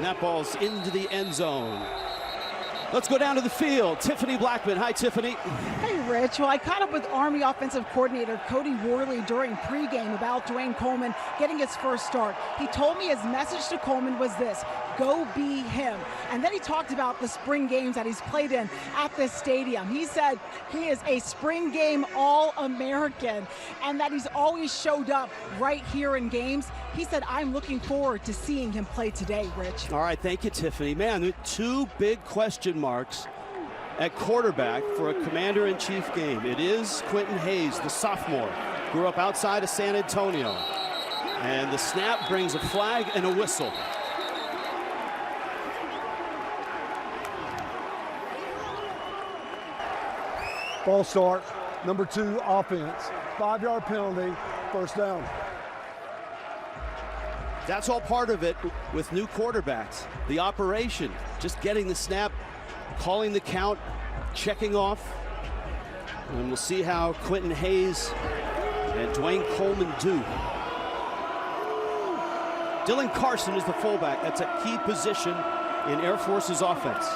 And that ball's into the end zone. Let's go down to the field. Tiffany Blackman. Hi, Tiffany. Hey, Rich. Well, I caught up with Army offensive coordinator Cody Worley during pregame about Dwayne Coleman getting his first start. He told me his message to Coleman was this: go be him. And then he talked about the spring games that he's played in at this stadium. He said he is a spring game All-American and that he's always showed up right here in games. He said, I'm looking forward to seeing him play today, Rich. All right, thank you, Tiffany. Man, two big question marks at quarterback for a commander-in-chief game. It is Quentin Hayes, the sophomore, grew up outside of San Antonio. And the snap brings a flag and a whistle. False start, number 2 offense, 5-yard penalty, first down. That's all part of it with new quarterbacks. The operation, just getting the snap, calling the count, checking off. And we'll see how Quentin Hayes and Dwayne Coleman do. Dylan Carson is the fullback. That's a key position in Air Force's offense.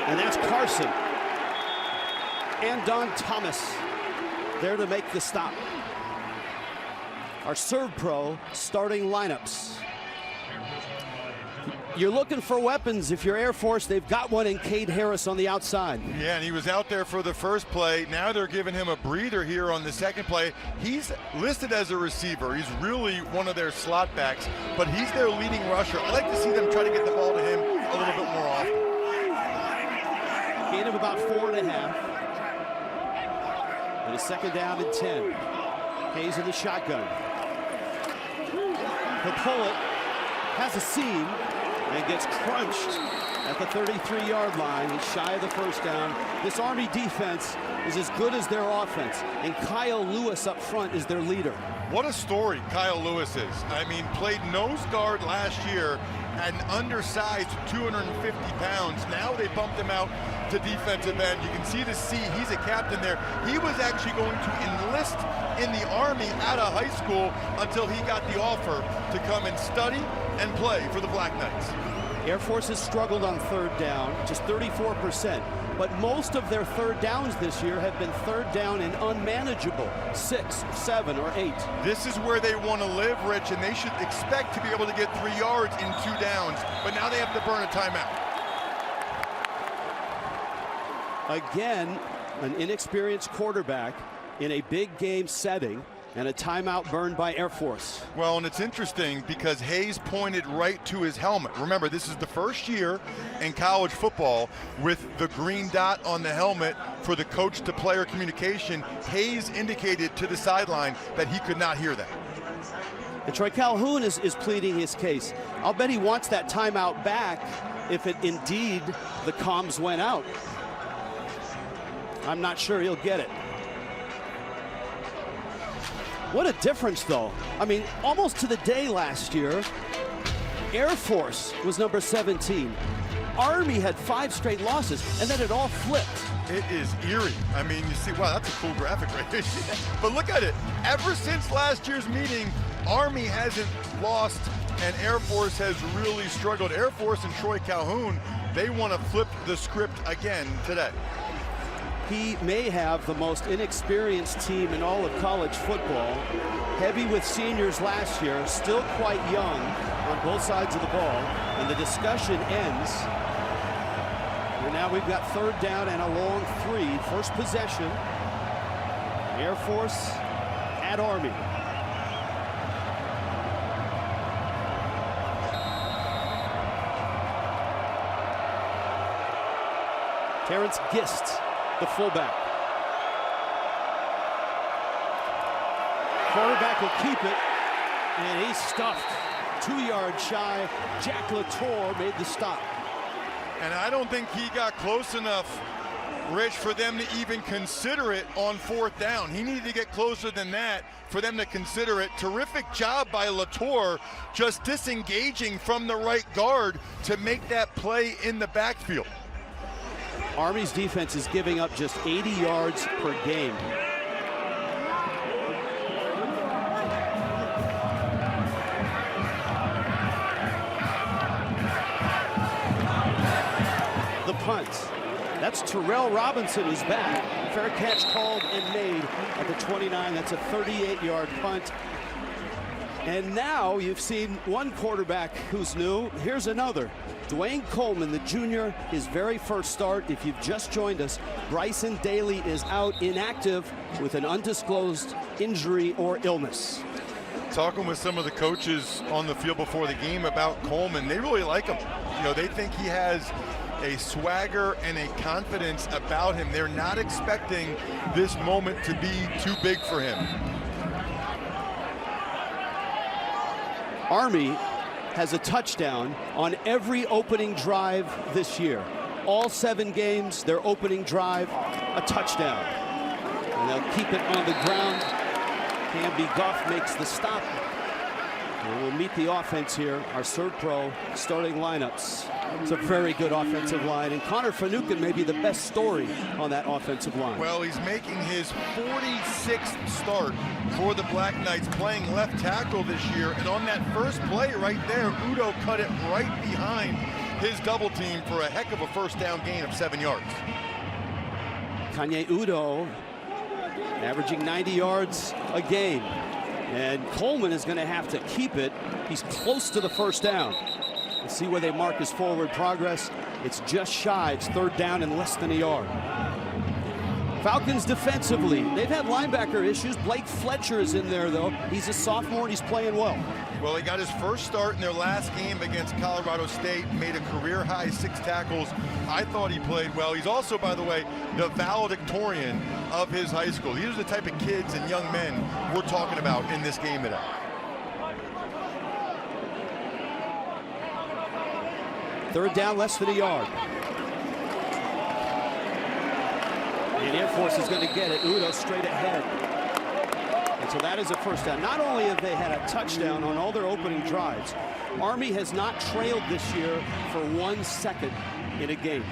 And that's Carson and Don Thomas there to make the stop. Our Serve Pro starting lineups. You're looking for weapons. If you're Air Force, they've got one in Cade Harris on the outside. Yeah, and he was out there for the first play. Now they're giving him a breather here on the second play. He's listed as a receiver. He's really one of their slot backs, but he's their leading rusher. I'd like to see them try to get the ball to him a little bit more often. Gain of about 4.5. And a second down and 10. Hayes in the shotgun. He'll pull it, has a seam, and gets crunched at the 33-yard line. He's shy of the first down. This Army defense is as good as their offense, and Kyle Lewis up front is their leader. What a story Kyle Lewis is. I mean, played nose guard last year, and undersized, 250 pounds. Now they bumped him out to defensive end. You can see the C, he's a captain there. He was actually going to enlist in the Army out of high school until he got the offer to come and study and play for the Black Knights. Air Force has struggled on third down, just 34%. But most of their third downs this year have been third down and unmanageable, 6, 7, or 8. This is where they want to live, Rich, and they should expect to be able to get 3 yards in 2 downs, but now they have to burn a timeout. Again, an inexperienced quarterback in a big game setting, and a timeout burned by Air Force. Well, and it's interesting because Hayes pointed right to his helmet. Remember, this is the first year in college football with the green dot on the helmet for the coach-to-player communication. Hayes indicated to the sideline that he could not hear that. And Troy Calhoun is pleading his case. I'll bet he wants that timeout back if it indeed the comms went out. I'm not sure he'll get it. What a difference, though. I mean, almost to the day last year, Air Force was number 17. Army had 5 straight losses, and then it all flipped. It is eerie. I mean, you see, wow, that's a cool graphic right there. But look at it. Ever since last year's meeting, Army hasn't lost, and Air Force has really struggled. Air Force and Troy Calhoun, they want to flip the script again today. He may have the most inexperienced team in all of college football. Heavy with seniors last year, still quite young on both sides of the ball. And the discussion ends. And now we've got third down and a long 3. First possession. Air Force at Army. Terrence Gist, the fullback. Quarterback will keep it, and he's stuffed. 2 yards shy. Jack Latour made the stop. And I don't think he got close enough, Rich, for them to even consider it on 4th down. He needed to get closer than that for them to consider it. Terrific job by Latour, just disengaging from the right guard to make that play in the backfield. Army's defense is giving up just 80 yards per game. punt. That's Terrell Robinson who's back. Fair catch called and made at the 29. That's a 38-yard punt. And now you've seen one quarterback who's new. Here's another. Dwayne Coleman, the junior, his very first start. If you've just joined us, Bryson Daly is out inactive with an undisclosed injury or illness. Talking with some of the coaches on the field before the game about Coleman, they really like him. You know, they think he has a swagger and a confidence about him. They're not expecting this moment to be too big for him. Army has a touchdown on every opening drive this year. All 7 games, their opening drive, a touchdown. And they'll keep it on the ground. Camby Goff makes the stop. And we'll meet the offense here, our Servpro starting lineups. It's a very good offensive line, and Connor Finucane may be the best story on that offensive line. Well, he's making his 46th start for the Black Knights, playing left tackle this year, and on that first play right there, Udo cut it right behind his double team for a heck of a first down gain of 7 yards. Kanye Udo averaging 90 yards a game, and Coleman is going to have to keep it. He's close to the first down. Let's see where they mark his forward progress. It's just shy. It's 3rd down and less than a yard. Falcons defensively, they've had linebacker issues. Blake Fletcher is in there, though. He's a sophomore and he's playing well. Well, he got his first start in their last game against Colorado State, made a career-high 6 tackles. I thought he played well. He's also, by the way, the valedictorian of his high school. These are the type of kids and young men we're talking about in this game today. Third down, less than a yard. And Air Force is going to get it. Udo straight ahead. And so that is a first down. Not only have they had a touchdown on all their opening drives, Army has not trailed this year for 1 second in a game.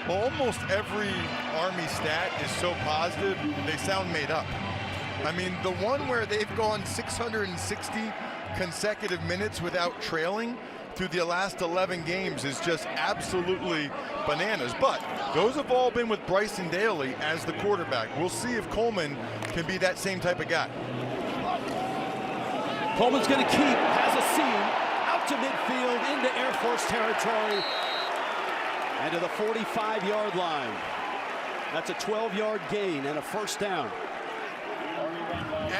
Almost every Army stat is so positive, they sound made up. I mean, the one where they've gone 660 consecutive minutes without trailing through the last 11 games is just absolutely bananas. But those have all been with Bryson Daly as the quarterback. We'll see if Coleman can be that same type of guy. Coleman's going to keep, has a seam, out to midfield, into Air Force territory, and to the 45-yard line. That's a 12-yard gain and a first down.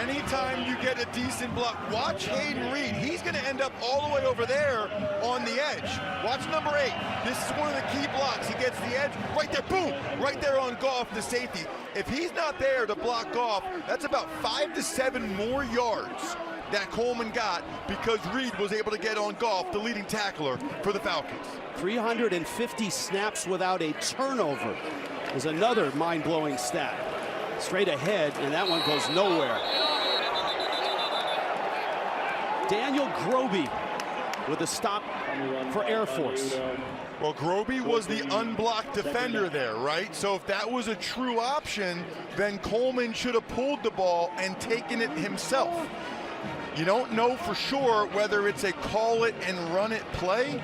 Anytime you get a decent block, watch Hayden Reed. He's going to end up all the way over there on the edge. Watch number 8. This is one of the key blocks. He gets the edge right there, boom, right there on Goff, the safety. If he's not there to block Goff, that's about 5 to 7 more yards that Coleman got because Reed was able to get on Goff, the leading tackler for the Falcons. 350 snaps without a turnover is another mind-blowing stat. Straight ahead, and that one goes nowhere. Daniel Groby with a stop for Air Force. Well, Groby was the unblocked defender there, right? So if that was a true option, then Coleman should have pulled the ball and taken it himself. You don't know for sure whether it's a call it and run it play,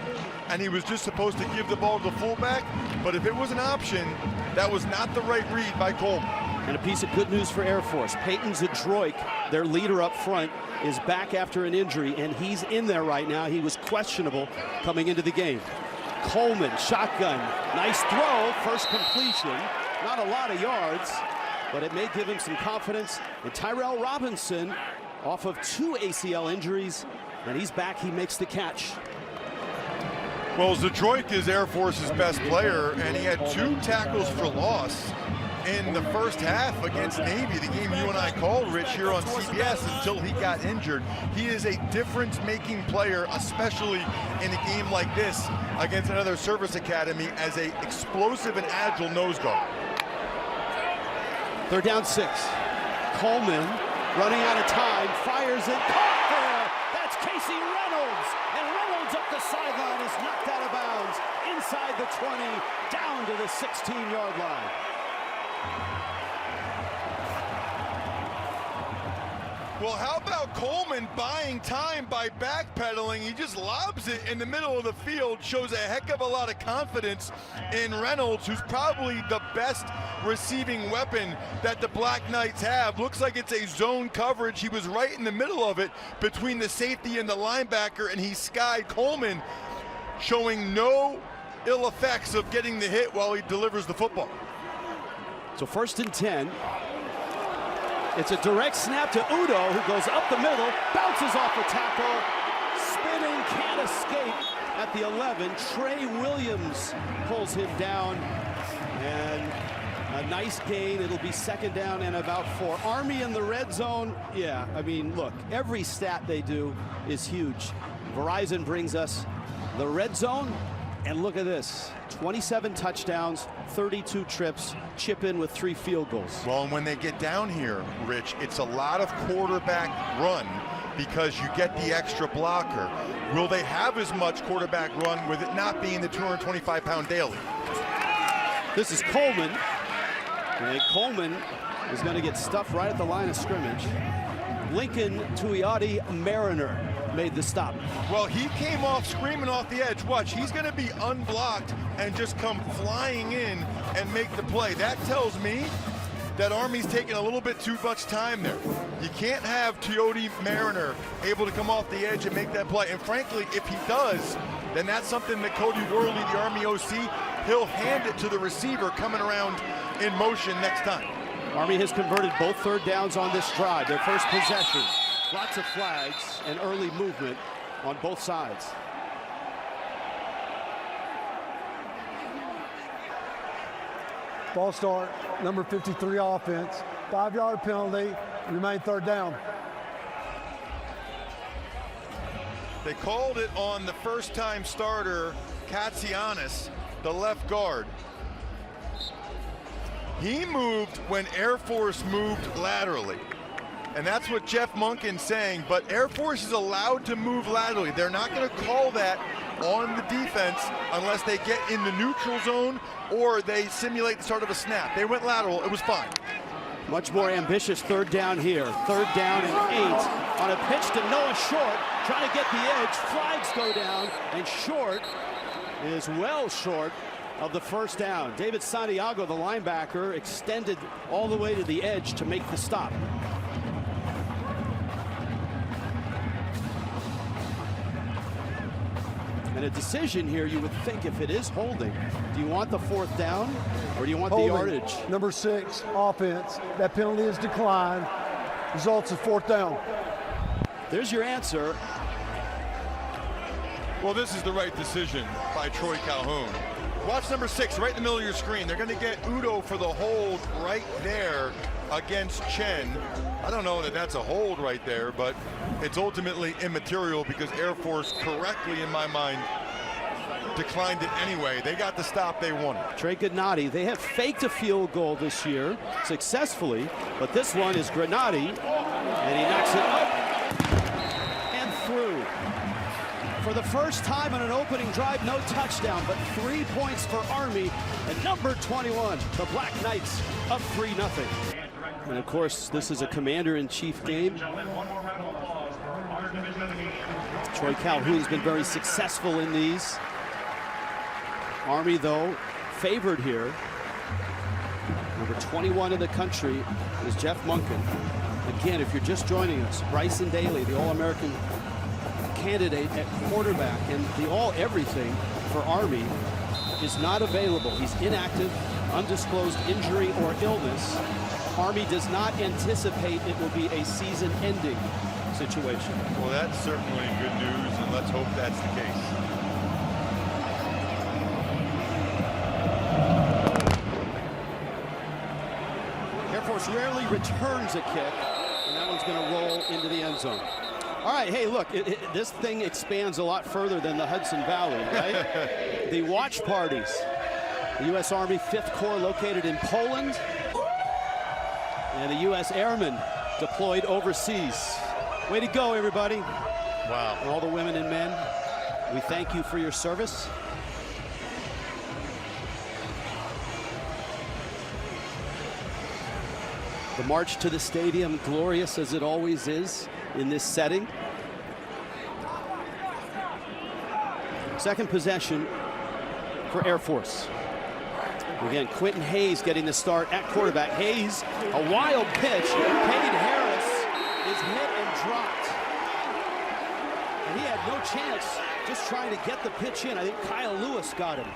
and he was just supposed to give the ball to the fullback, but if it was an option, that was not the right read by Coleman. And a piece of good news for Air Force. Peyton Zadroik, their leader up front, is back after an injury, and he's in there right now. He was questionable coming into the game. Coleman, shotgun, nice throw, first completion. Not a lot of yards, but it may give him some confidence. And Tyrell Robinson, off of 2 ACL injuries, and he's back, he makes the catch. Well, Zadroik is Air Force's best player, and he had 2 tackles for loss in the first half against Navy, the game you and I called, Rich, here on CBS, until he got injured. He is a difference-making player, especially in a game like this against another service academy as a explosive and agile nose guard. 3rd down 6. Coleman running out of time, fires it, caught there. That's Casey Reynolds, and Reynolds up the sideline is knocked out of bounds inside the 20, down to the 16-yard line. Well, how about Coleman buying time by backpedaling? He just lobs it in the middle of the field, shows a heck of a lot of confidence in Reynolds, who's probably the best receiving weapon that the Black Knights have. Looks like it's a zone coverage. He was right in the middle of it between the safety and the linebacker, and he skied Coleman, showing no ill effects of getting the hit while he delivers the football. So 1st and 10. It's a direct snap to Udo, who goes up the middle, bounces off a tackle, spinning, can't escape at the 11. Trey Williams pulls him down, and a nice gain. It'll be 2nd down and about 4. Army in the red zone. Yeah, I mean, look, every stat they do is huge. Verizon brings us the red zone, and look at this. 27 touchdowns, 32 trips, chip in with 3 field goals. Well, and when they get down here, Rich, it's a lot of quarterback run because you get the extra blocker. Will they have as much quarterback run with it not being the 225-pound daily? This is Coleman. And Coleman is going to get stuffed right at the line of scrimmage. Lincoln Tuioti Mariner made the stop. Well, he came off screaming off the edge. Watch, he's going to be unblocked and just come flying in and make the play. That tells me that Army's taking a little bit too much time there. You can't have Tuioti Mariner able to come off the edge and make that play. And frankly, if he does, then that's something that Cody Worley, the Army OC, he'll hand it to the receiver coming around in motion next time. Army has converted both 3rd downs on this drive, their first possession. Lots of flags and early movement on both sides. False start, number 53 offense. 5-yard penalty, remain 3rd down. They called it on the first-time starter, Katsianis, the left guard. He moved when Air Force moved laterally. And that's what Jeff Monken's saying, but Air Force is allowed to move laterally. They're not going to call that on the defense unless they get in the neutral zone or they simulate the start of a snap. They went lateral, it was fine. Much more ambitious 3rd down here. 3rd down and 8 on a pitch to Noah Short, trying to get the edge. Flags go down, and Short is well short of the 1st down. David Santiago, the linebacker, extended all the way to the edge to make the stop. And a decision here, you would think, if it is holding, do you want the 4th down or do you want Holding. the yardage? Number 6 offense. That penalty is declined. Results in 4th down. There's your answer. Well, this is the right decision by Troy Calhoun. Watch number 6 right in the middle of your screen. They're going to get Udo for the hold right there against Chen. I don't know that that's a hold right there, but it's ultimately immaterial because Air Force correctly, in my mind, declined it anyway. They got the stop they wanted. Trey Gennady, they have faked a field goal this year successfully, but this one is Gennady, and he knocks it up and through. For the first time on an opening drive, no touchdown, but 3 points for Army, and number 21, the Black Knights, up 3-0. And of course, this is a commander-in-chief game. Troy Calhoun's been very successful in these. Army, though, favored here. Number 21 in the country is Jeff Monken. Again, if you're just joining us, Bryson Daly, the All-American candidate at quarterback and the all-everything for Army, is not available. He's inactive, undisclosed injury or illness. Army does not anticipate it will be a season-ending situation. Well, that's certainly good news, and let's hope that's the case. Air Force rarely returns a kick, and that one's going to roll into the end zone. All right, hey, look, this thing expands a lot further than the Hudson Valley, right? The watch parties. The U.S. Army 5th Corps located in Poland, and the U.S. Airmen deployed overseas. Way to go, everybody. Wow. And all the women and men, we thank you for your service. The march to the stadium, glorious as it always is in this setting. Second possession for Air Force. Again, Quentin Hayes getting the start at quarterback. Hayes, a wild pitch. Cade Harris is hit and dropped. And he had no chance, just trying to get the pitch in. I think Kyle Lewis got him.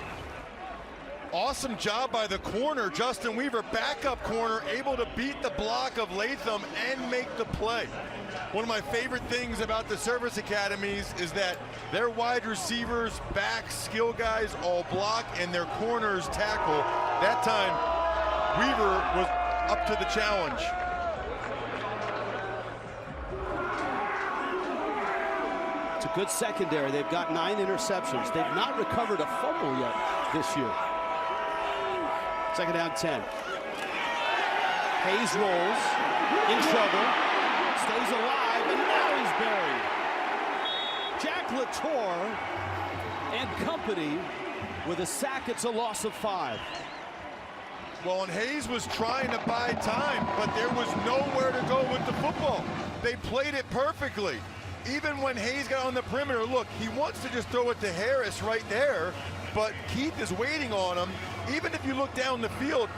Awesome job by the corner, Justin Weaver, backup corner, able to beat the block of Latham and make the play. One of my favorite things about the service academies is that their wide receivers, backs, skill guys all block and their corners tackle. That time, Weaver was up to the challenge. It's a good secondary. They've got 9 interceptions. They've not recovered a fumble yet this year. Second down, 10. Hayes rolls, in trouble, stays alive, and now he's buried. Jack Latour and company with a sack. It's a loss of 5. Well, and Hayes was trying to buy time, but there was nowhere to go with the football. They played it perfectly. Even when Hayes got on the perimeter, look, he wants to just throw it to Harris right there, but Keith is waiting on him. Even if you look down the field,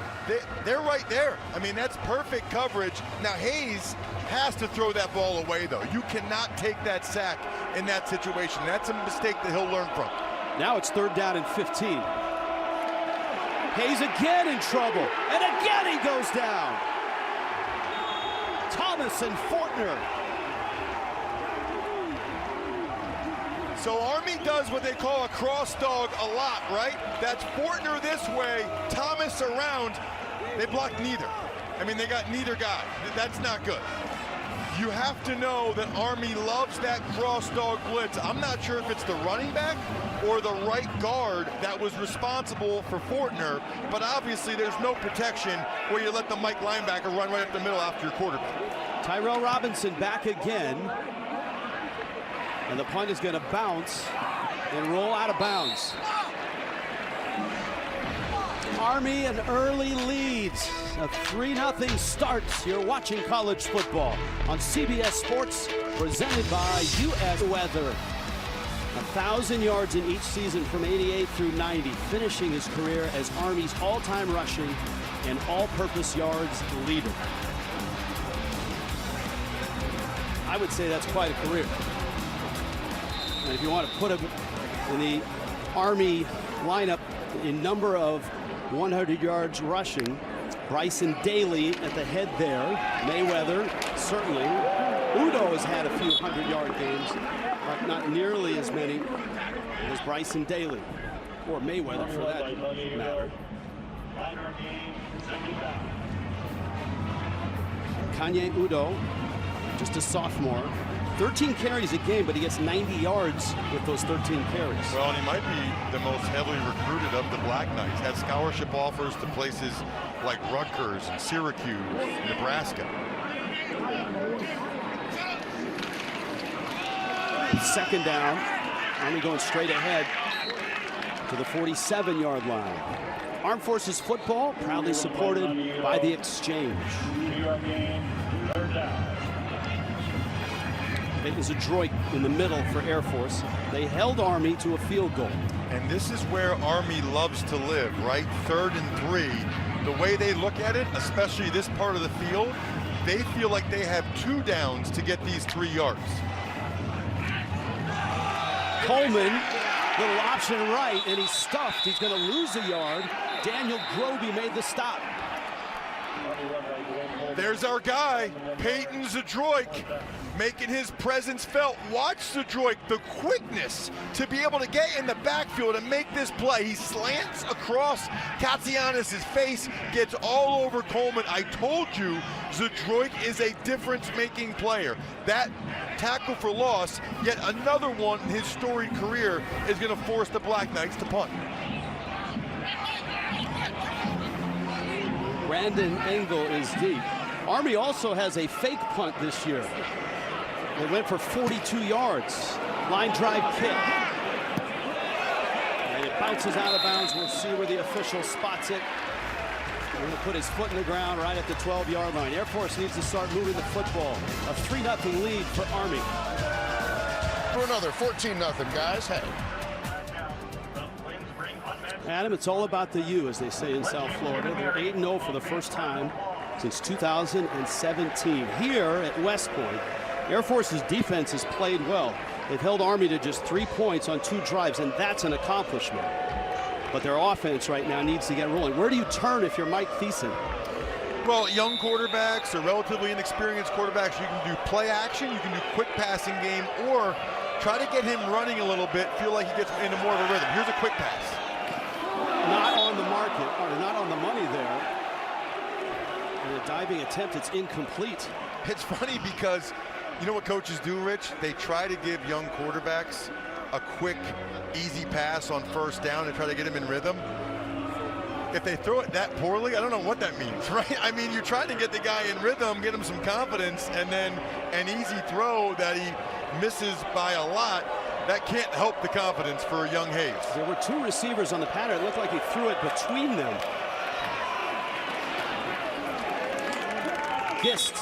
they're right there. I mean, that's perfect coverage. Now, Hayes has to throw that ball away, though. You cannot take that sack in that situation. That's a mistake that he'll learn from. Now it's third down and 15. Hayes again in trouble, and again he goes down. Thomas and Fortner. So Army does what they call a cross dog a lot, right? That's Fortner this way, Thomas around. They blocked neither. I mean, they got neither guy. That's not good. You have to know that Army loves that cross dog blitz. I'm not sure if it's the running back or the right guard that was responsible for Fortner, but obviously there's no protection where you let the Mike linebacker run right up the middle after your quarterback. Tyrell Robinson back again. And the punt is going to bounce and roll out of bounds. Army an early lead. A 3-0 start. You're watching college football on CBS Sports, presented by U.S. Weather. 1,000 yards in each season from 88 through 90, finishing his career as Army's all-time rushing and all-purpose yards leader. I would say that's quite a career. And if you want to put him in the Army lineup in number of 100 yards rushing, Bryson Daly at the head there. Mayweather, certainly. Udo has had a few 100-yard games, but not nearly as many as Bryson Daly, or Mayweather for that matter. Kanye Udo, just a sophomore. 13 carries a game, but he gets 90 yards with those 13 carries. Well, and he might be the most heavily recruited of the Black Knights. Has scholarship offers to places like Rutgers and Syracuse, Nebraska. Second down. Army going straight ahead to the 47-yard line. Armed Forces football, proudly supported by the Exchange. It is adroit in the middle for Air Force. They held Army to a field goal. And this is where Army loves to live, right? 3rd and 3. The way they look at it, especially this part of the field, they feel like they have 2 downs to get these 3 yards. Coleman, little option right, and he's stuffed. He's going to lose a yard. Daniel Groby made the stop. There's our guy, Peyton Zdroik, making his presence felt. Watch Zdroik, the quickness to be able to get in the backfield and make this play. He slants across Katsianis' face, gets all over Coleman. I told you, Zdroik is a difference-making player. That tackle for loss, yet another one in his storied career, is going to force the Black Knights to punt. Brandon Engel is deep. Army also has a fake punt this year. They went for 42 yards. Line drive kick. And it bounces out of bounds. We'll see where the official spots it. He's going to put his foot in the ground right at the 12-yard line. Air Force needs to start moving the football. A 3-0 lead for Army. For another 14-0, guys. Hey. Adam, it's all about the U, as they say in South Florida. They're 8-0 for the first time since 2017. Here at West Point, Air Force's defense has played well. They've held Army to just 3 points on 2 drives, and that's an accomplishment. But their offense right now needs to get rolling. Where do you turn if you're Mike Thiessen? Well, young quarterbacks or relatively inexperienced quarterbacks, you can do play action, you can do quick passing game, or try to get him running a little bit, feel like he gets into more of a rhythm. Here's a quick pass. Not on the market, or not on the money there. And a diving attempt, it's incomplete. It's funny because you know what coaches do, Rich? They try to give young quarterbacks a quick, easy pass on first down and try to get him in rhythm. If they throw it that poorly, I don't know what that means, right? I mean, you're trying to get the guy in rhythm, get him some confidence, and then an easy throw that he misses by a lot, that can't help the confidence for young Hayes. There were 2 receivers on the pattern. It looked like he threw it between them. Gist.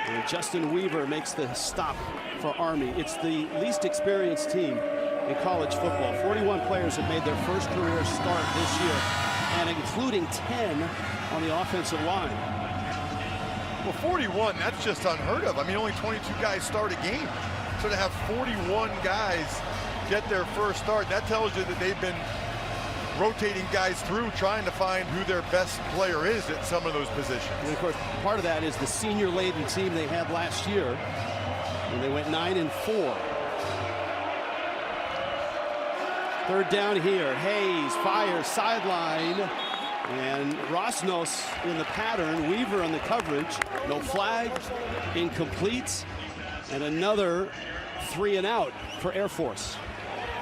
And Justin Weaver makes the stop for Army. It's the least experienced team in college football. 41 players have made their first career start this year, and including 10 on the offensive line. Well, 41, that's just unheard of. I mean, only 22 guys start a game. So to have 41 guys get their first start, that tells you that they've been rotating guys through, trying to find who their best player is at some of those positions. And of course, part of that is the senior-laden team they had last year, when they went 9-4. Third down here. Hayes fires sideline, and Rosnos in the pattern. Weaver on the coverage. No flag, incomplete, and another 3-and-out for Air Force.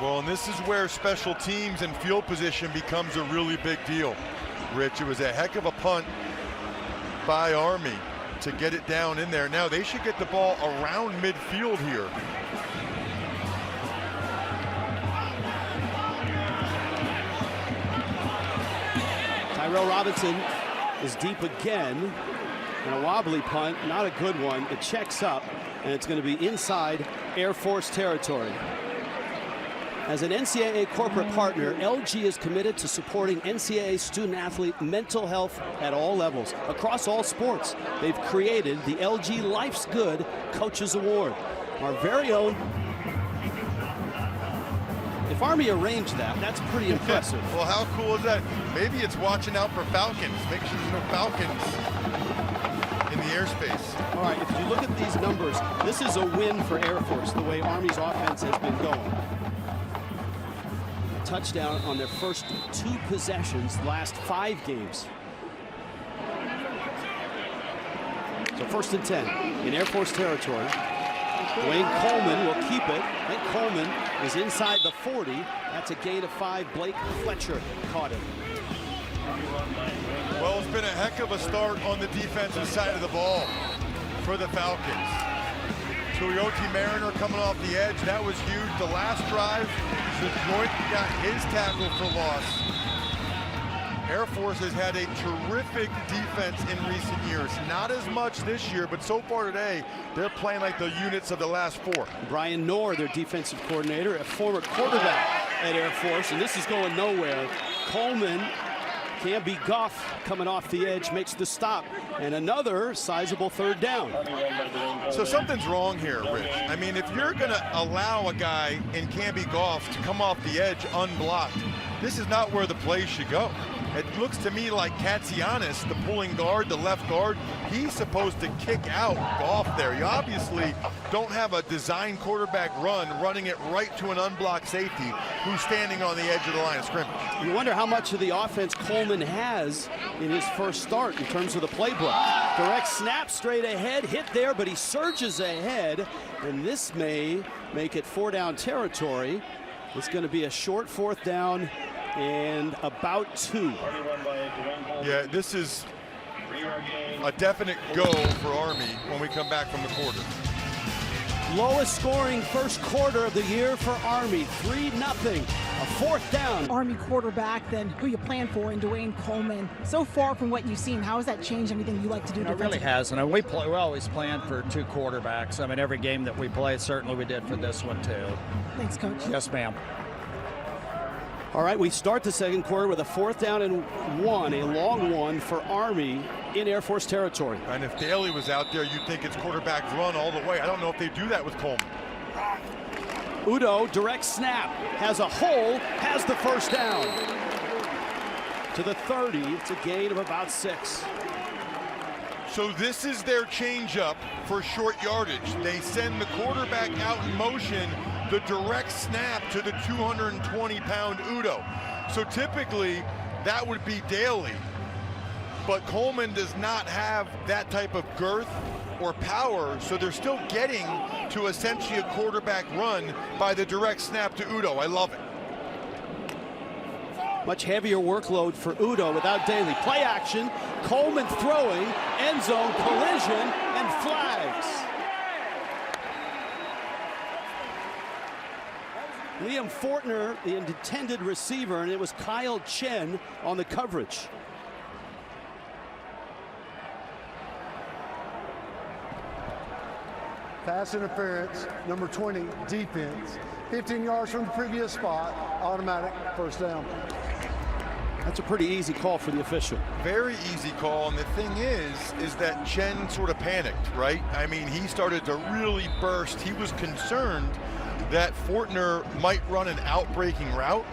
Well, and this is where special teams and field position becomes a really big deal. Rich, it was a heck of a punt by Army to get it down in there. Now they should get the ball around midfield here. Tyrell Robinson is deep again, and a wobbly punt, not a good one. It checks up, and it's going to be inside Air Force territory. As an NCAA corporate partner, LG is committed to supporting NCAA student-athlete mental health at all levels, across all sports. They've created the LG Life's Good Coaches Award, our very own. If Army arranged that, that's pretty impressive. Well, how cool is that? Maybe it's watching out for Falcons. Make sure there's no Falcons in the airspace. All right, if you look at these numbers, this is a win for Air Force, the way Army's offense has been going. Touchdown on their first 2 possessions, last 5 games. So 1st and 10 in Air Force territory. Dwayne Coleman will keep it. And Coleman is inside the 40. That's a gain of 5. Blake Fletcher caught it. Well, it's been a heck of a start on the defensive side of the ball for the Falcons. Tuioti Mariner coming off the edge. That was huge. The last drive, Detroit got his tackle for loss. Air Force has had a terrific defense in recent years. Not as much this year, but so far today, they're playing like the units of the last 4. Brian Knorr, their defensive coordinator, a former quarterback at Air Force, and this is going nowhere. Coleman can't be Goff coming off the edge, makes the stop, and another sizable 3rd down. So something's wrong here, Rich. I mean, if you're going to allow a guy in Canby Goff to come off the edge unblocked, this is not where the play should go. It looks to me like Katsianis, the pulling guard, the left guard, he's supposed to kick out Goff there. You obviously don't have a design quarterback running it right to an unblocked safety who's standing on the edge of the line of scrimmage. You wonder how much of the offense Coleman has in his first start in terms of the playbook. Direct snap straight ahead, hit there, but he surges ahead, and this may make it 4-down territory. It's going to be a short 4th down and about 2. Yeah, this is a definite go for Army when we come back from the quarter. Lowest scoring first quarter of the year for Army, 3-0, a fourth down. Army quarterback, then who you plan for in Dwayne Coleman. So far from what you've seen, how has that changed anything you like to do? It really hasn't. And we always plan for two quarterbacks. I mean, every game that we play, certainly we did for this one too. Thanks, Coach. Yes, ma'am. All right, we start the second quarter with a 4th down and 1, a long one for Army in Air Force territory. And if Daly was out there, you'd think it's quarterback run all the way. I don't know if they do that with Coleman. Udo, direct snap, has a hole, has the first down. To the 30, it's a gain of about 6. So this is their changeup for short yardage. They send the quarterback out in motion, the direct snap to the 220-pound Udo. So typically, that would be Daly. But Coleman does not have that type of girth or power, so they're still getting to essentially a quarterback run by the direct snap to Udo. I love it. Much heavier workload for Udo without Daly. Play action, Coleman throwing, end zone collision, and flags. Liam Fortner, the intended receiver, and it was Kyle Chen on the coverage. Pass interference, number 20, defense. 15 yards from the previous spot, automatic first down. That's a pretty easy call for the official. Very easy call, and the thing is that Chen sort of panicked, right? I mean, he started to really burst. He was concerned that Fortner might run an out-breaking route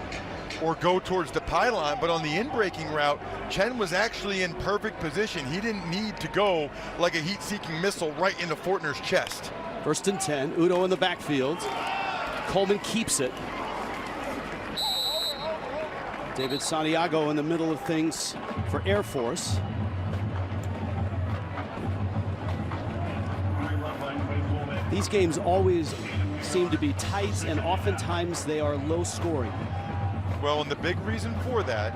or go towards the pylon, but on the in-breaking route, Chen was actually in perfect position. He didn't need to go like a heat-seeking missile right into Fortner's chest. 1st and 10, Udo in the backfield. Coleman keeps it. David Santiago in the middle of things for Air Force. These games always seem to be tight, and oftentimes they are low scoring. Well, and the big reason for that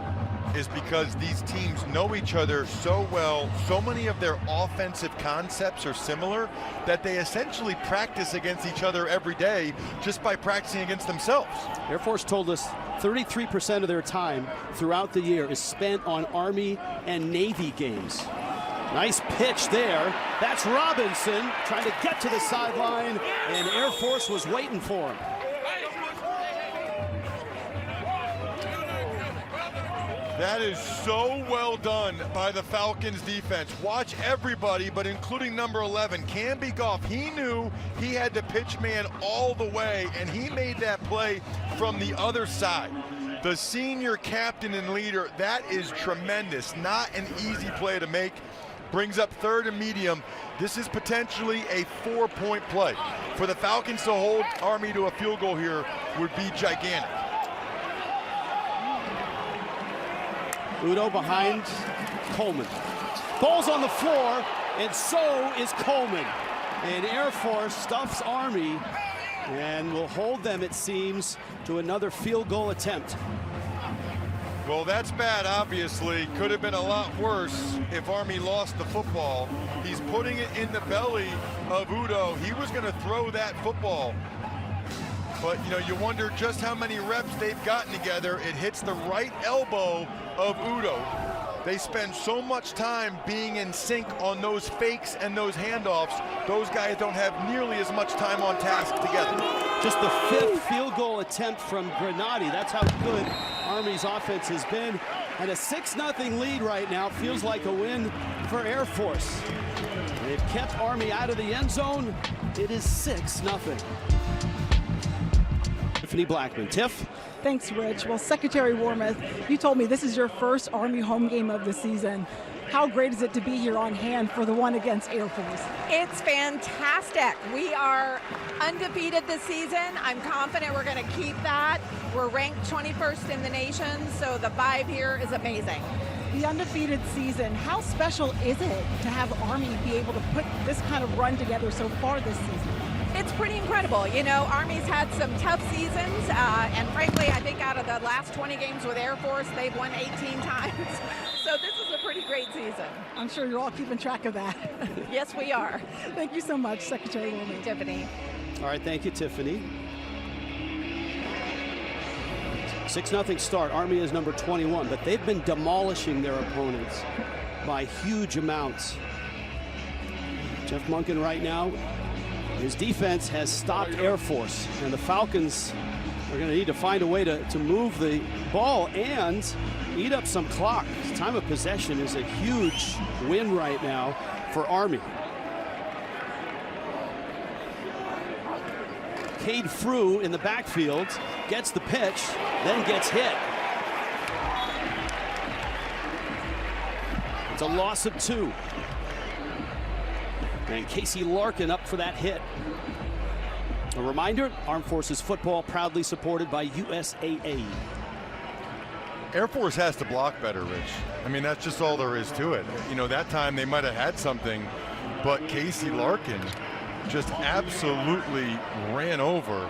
is because these teams know each other so well. So many of their offensive concepts are similar that they essentially practice against each other every day just by practicing against themselves. Air Force told us 33% of their time throughout the year is spent on Army and Navy games. Nice pitch there. That's Robinson trying to get to the sideline, and Air Force was waiting for him. That is so well done by the Falcons defense. Watch everybody, but including number 11, Camby Goff. He knew he had to pitch man all the way, and he made that play from the other side. The senior captain and leader, that is tremendous. Not an easy play to make. Brings up 3rd and medium. This is potentially a 4-point play. For the Falcons to hold Army to a field goal here would be gigantic. Udo behind Coleman. Ball's on the floor, and so is Coleman. And Air Force stuffs Army and will hold them, it seems, to another field goal attempt. Well, that's bad, obviously. Could have been a lot worse if Army lost the football. He's putting it in the belly of Udo. He was going to throw that football. But, you know, you wonder just how many reps they've gotten together. It hits the right elbow of Udo. They spend so much time being in sync on those fakes and those handoffs. Those guys don't have nearly as much time on task together. Just the 5th field goal attempt from Granati. That's how good Army's offense has been. And a 6-0 lead right now feels like a win for Air Force. They've kept Army out of the end zone. It is 6-0. Tiffany Blackman. Tiff? Thanks, Rich. Well, Secretary Wormuth, you told me this is your first Army home game of the season. How great is it to be here on hand for the one against Air Force? It's fantastic. We are undefeated this season. I'm confident we're going to keep that. We're ranked 21st in the nation, so the vibe here is amazing. The undefeated season, how special is it to have Army be able to put this kind of run together so far this season? It's pretty incredible. You know, Army's had some tough seasons, and frankly, I think out of the last 20 games with Air Force, they've won 18 times. So this is a pretty great season. I'm sure you're all keeping track of that. Yes, we are. Thank you so much, Secretary Wormuth. Tiffany. All right, thank you, Tiffany. 6-0 start. Army is number 21, but they've been demolishing their opponents by huge amounts. Jeff Monken right now, his defense has stopped Air Force, and the Falcons are going to need to find a way to move the ball and eat up some clock. Time of possession is a huge win right now for Army. Cade Frew in the backfield gets the pitch, then gets hit. It's a loss of 2. And Casey Larkin up for that hit. A reminder, Armed Forces football proudly supported by USAA. Air Force has to block better, Rich. I mean, that's just all there is to it. You know, that time they might have had something, but Casey Larkin just absolutely ran over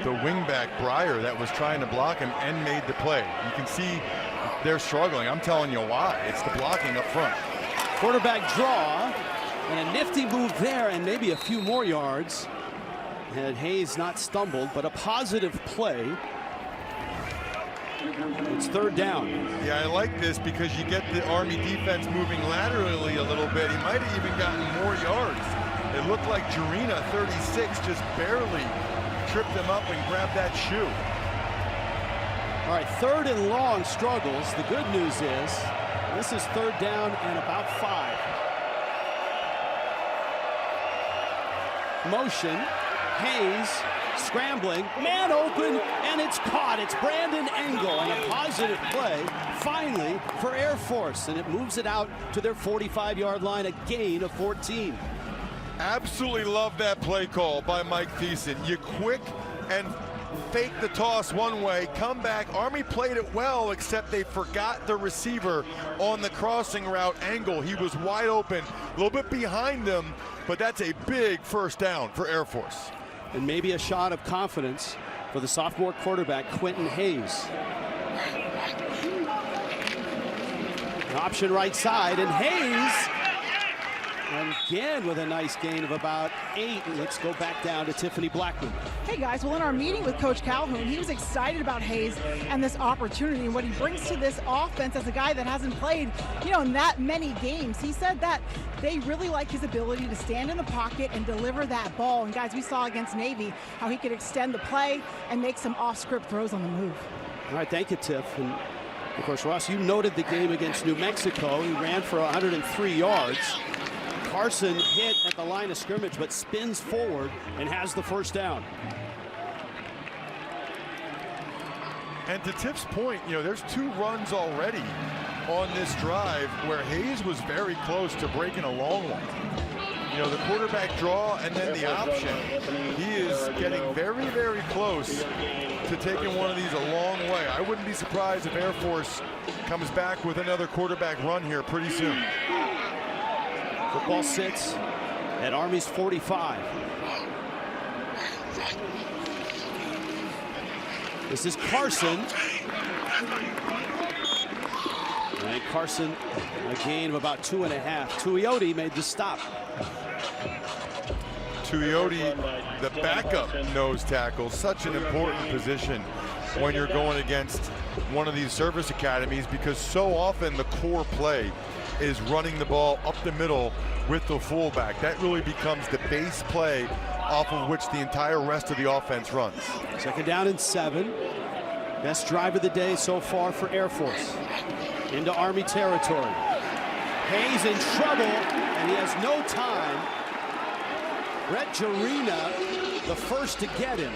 the wingback Breyer that was trying to block him and made the play. You can see they're struggling. I'm telling you why. It's the blocking up front. Quarterback draw, and a nifty move there, and maybe a few more yards. Had Hayes not stumbled, but a positive play. It's 3rd down. Yeah, I like this because you get the Army defense moving laterally a little bit. He might have even gotten more yards. It looked like Jarena, 36, just barely tripped him up and grabbed that shoe. All right, 3rd and long struggles. The good news is this is 3rd down and about 5. Motion, Hayes scrambling, man open, and it's caught. It's Brandon Engel, and a positive play finally for Air Force, and it moves it out to their 45-yard line, a gain of 14. Absolutely love that play call by Mike Thiessen. You quick and fake the toss one way, come back. Army played it well, except they forgot the receiver on the crossing route angle. He was wide open, a little bit behind them, but that's a big 1st down for Air Force. And maybe a shot of confidence for the sophomore quarterback, Quentin Hayes. An option right side, and Hayes again with a nice gain of about 8. Let's go back down to Tiffany Blackman. Hey guys, well, in our meeting with Coach Calhoun, he was excited about Hayes and this opportunity and what he brings to this offense as a guy that hasn't played, in that many games. He said that they really like his ability to stand in the pocket and deliver that ball. And guys, we saw against Navy how he could extend the play and make some off-script throws on the move. All right, thank you, Tiff. And of course, Ross, you noted the game against New Mexico. He ran for 103 yards. Carson hit at the line of scrimmage, but spins forward and has the 1st down. And to Tiff's point, there's 2 runs already on this drive where Hayes was very close to breaking a long one. The quarterback draw and then the option. He is getting very, very close to taking one of these a long way. I wouldn't be surprised if Air Force comes back with another quarterback run here pretty soon. Football sits at Army's 45. This is Carson. And Carson, a gain of about 2.5. Tuioti made the stop. Tuioti, the backup nose tackle, such an important position when you're going against one of these service academies, because so often the core play is running the ball up the middle with the fullback. That really becomes the base play off of which the entire rest of the offense runs. 2nd down and 7. Best drive of the day so far for Air Force. Into Army territory. Hayes in trouble, and he has no time. Brett Jarena, the first to get him.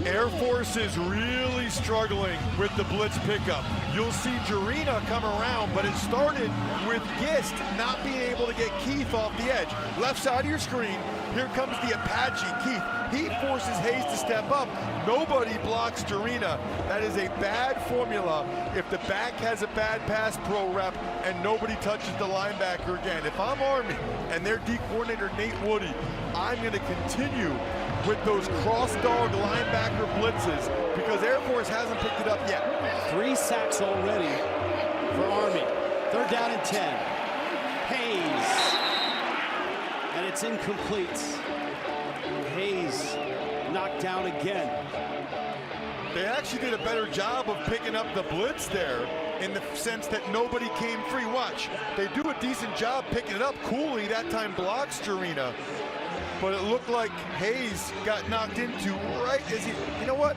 Air Force is really struggling with the blitz pickup. You'll see Jarena come around, but it started with Gist not being able to get Keith off the edge. Left side of your screen, here comes the Apache, Keith. He forces Hayes to step up. Nobody blocks Jarena. That is a bad formula if the back has a bad pass pro rep and nobody touches the linebacker again. If I'm Army and their D coordinator, Nate Woody, I'm going to continue with those cross-dog linebacker blitzes because Air Force hasn't picked it up yet. 3 sacks already for Army. 3rd down and 10. Hayes. And It's incomplete. Hayes knocked down again. They actually did a better job of picking up the blitz there in the sense that nobody came free. Watch, they do a decent job picking it up. Cooley that time blocks Jarena, but it looked like Hayes got knocked into right as he, you know what?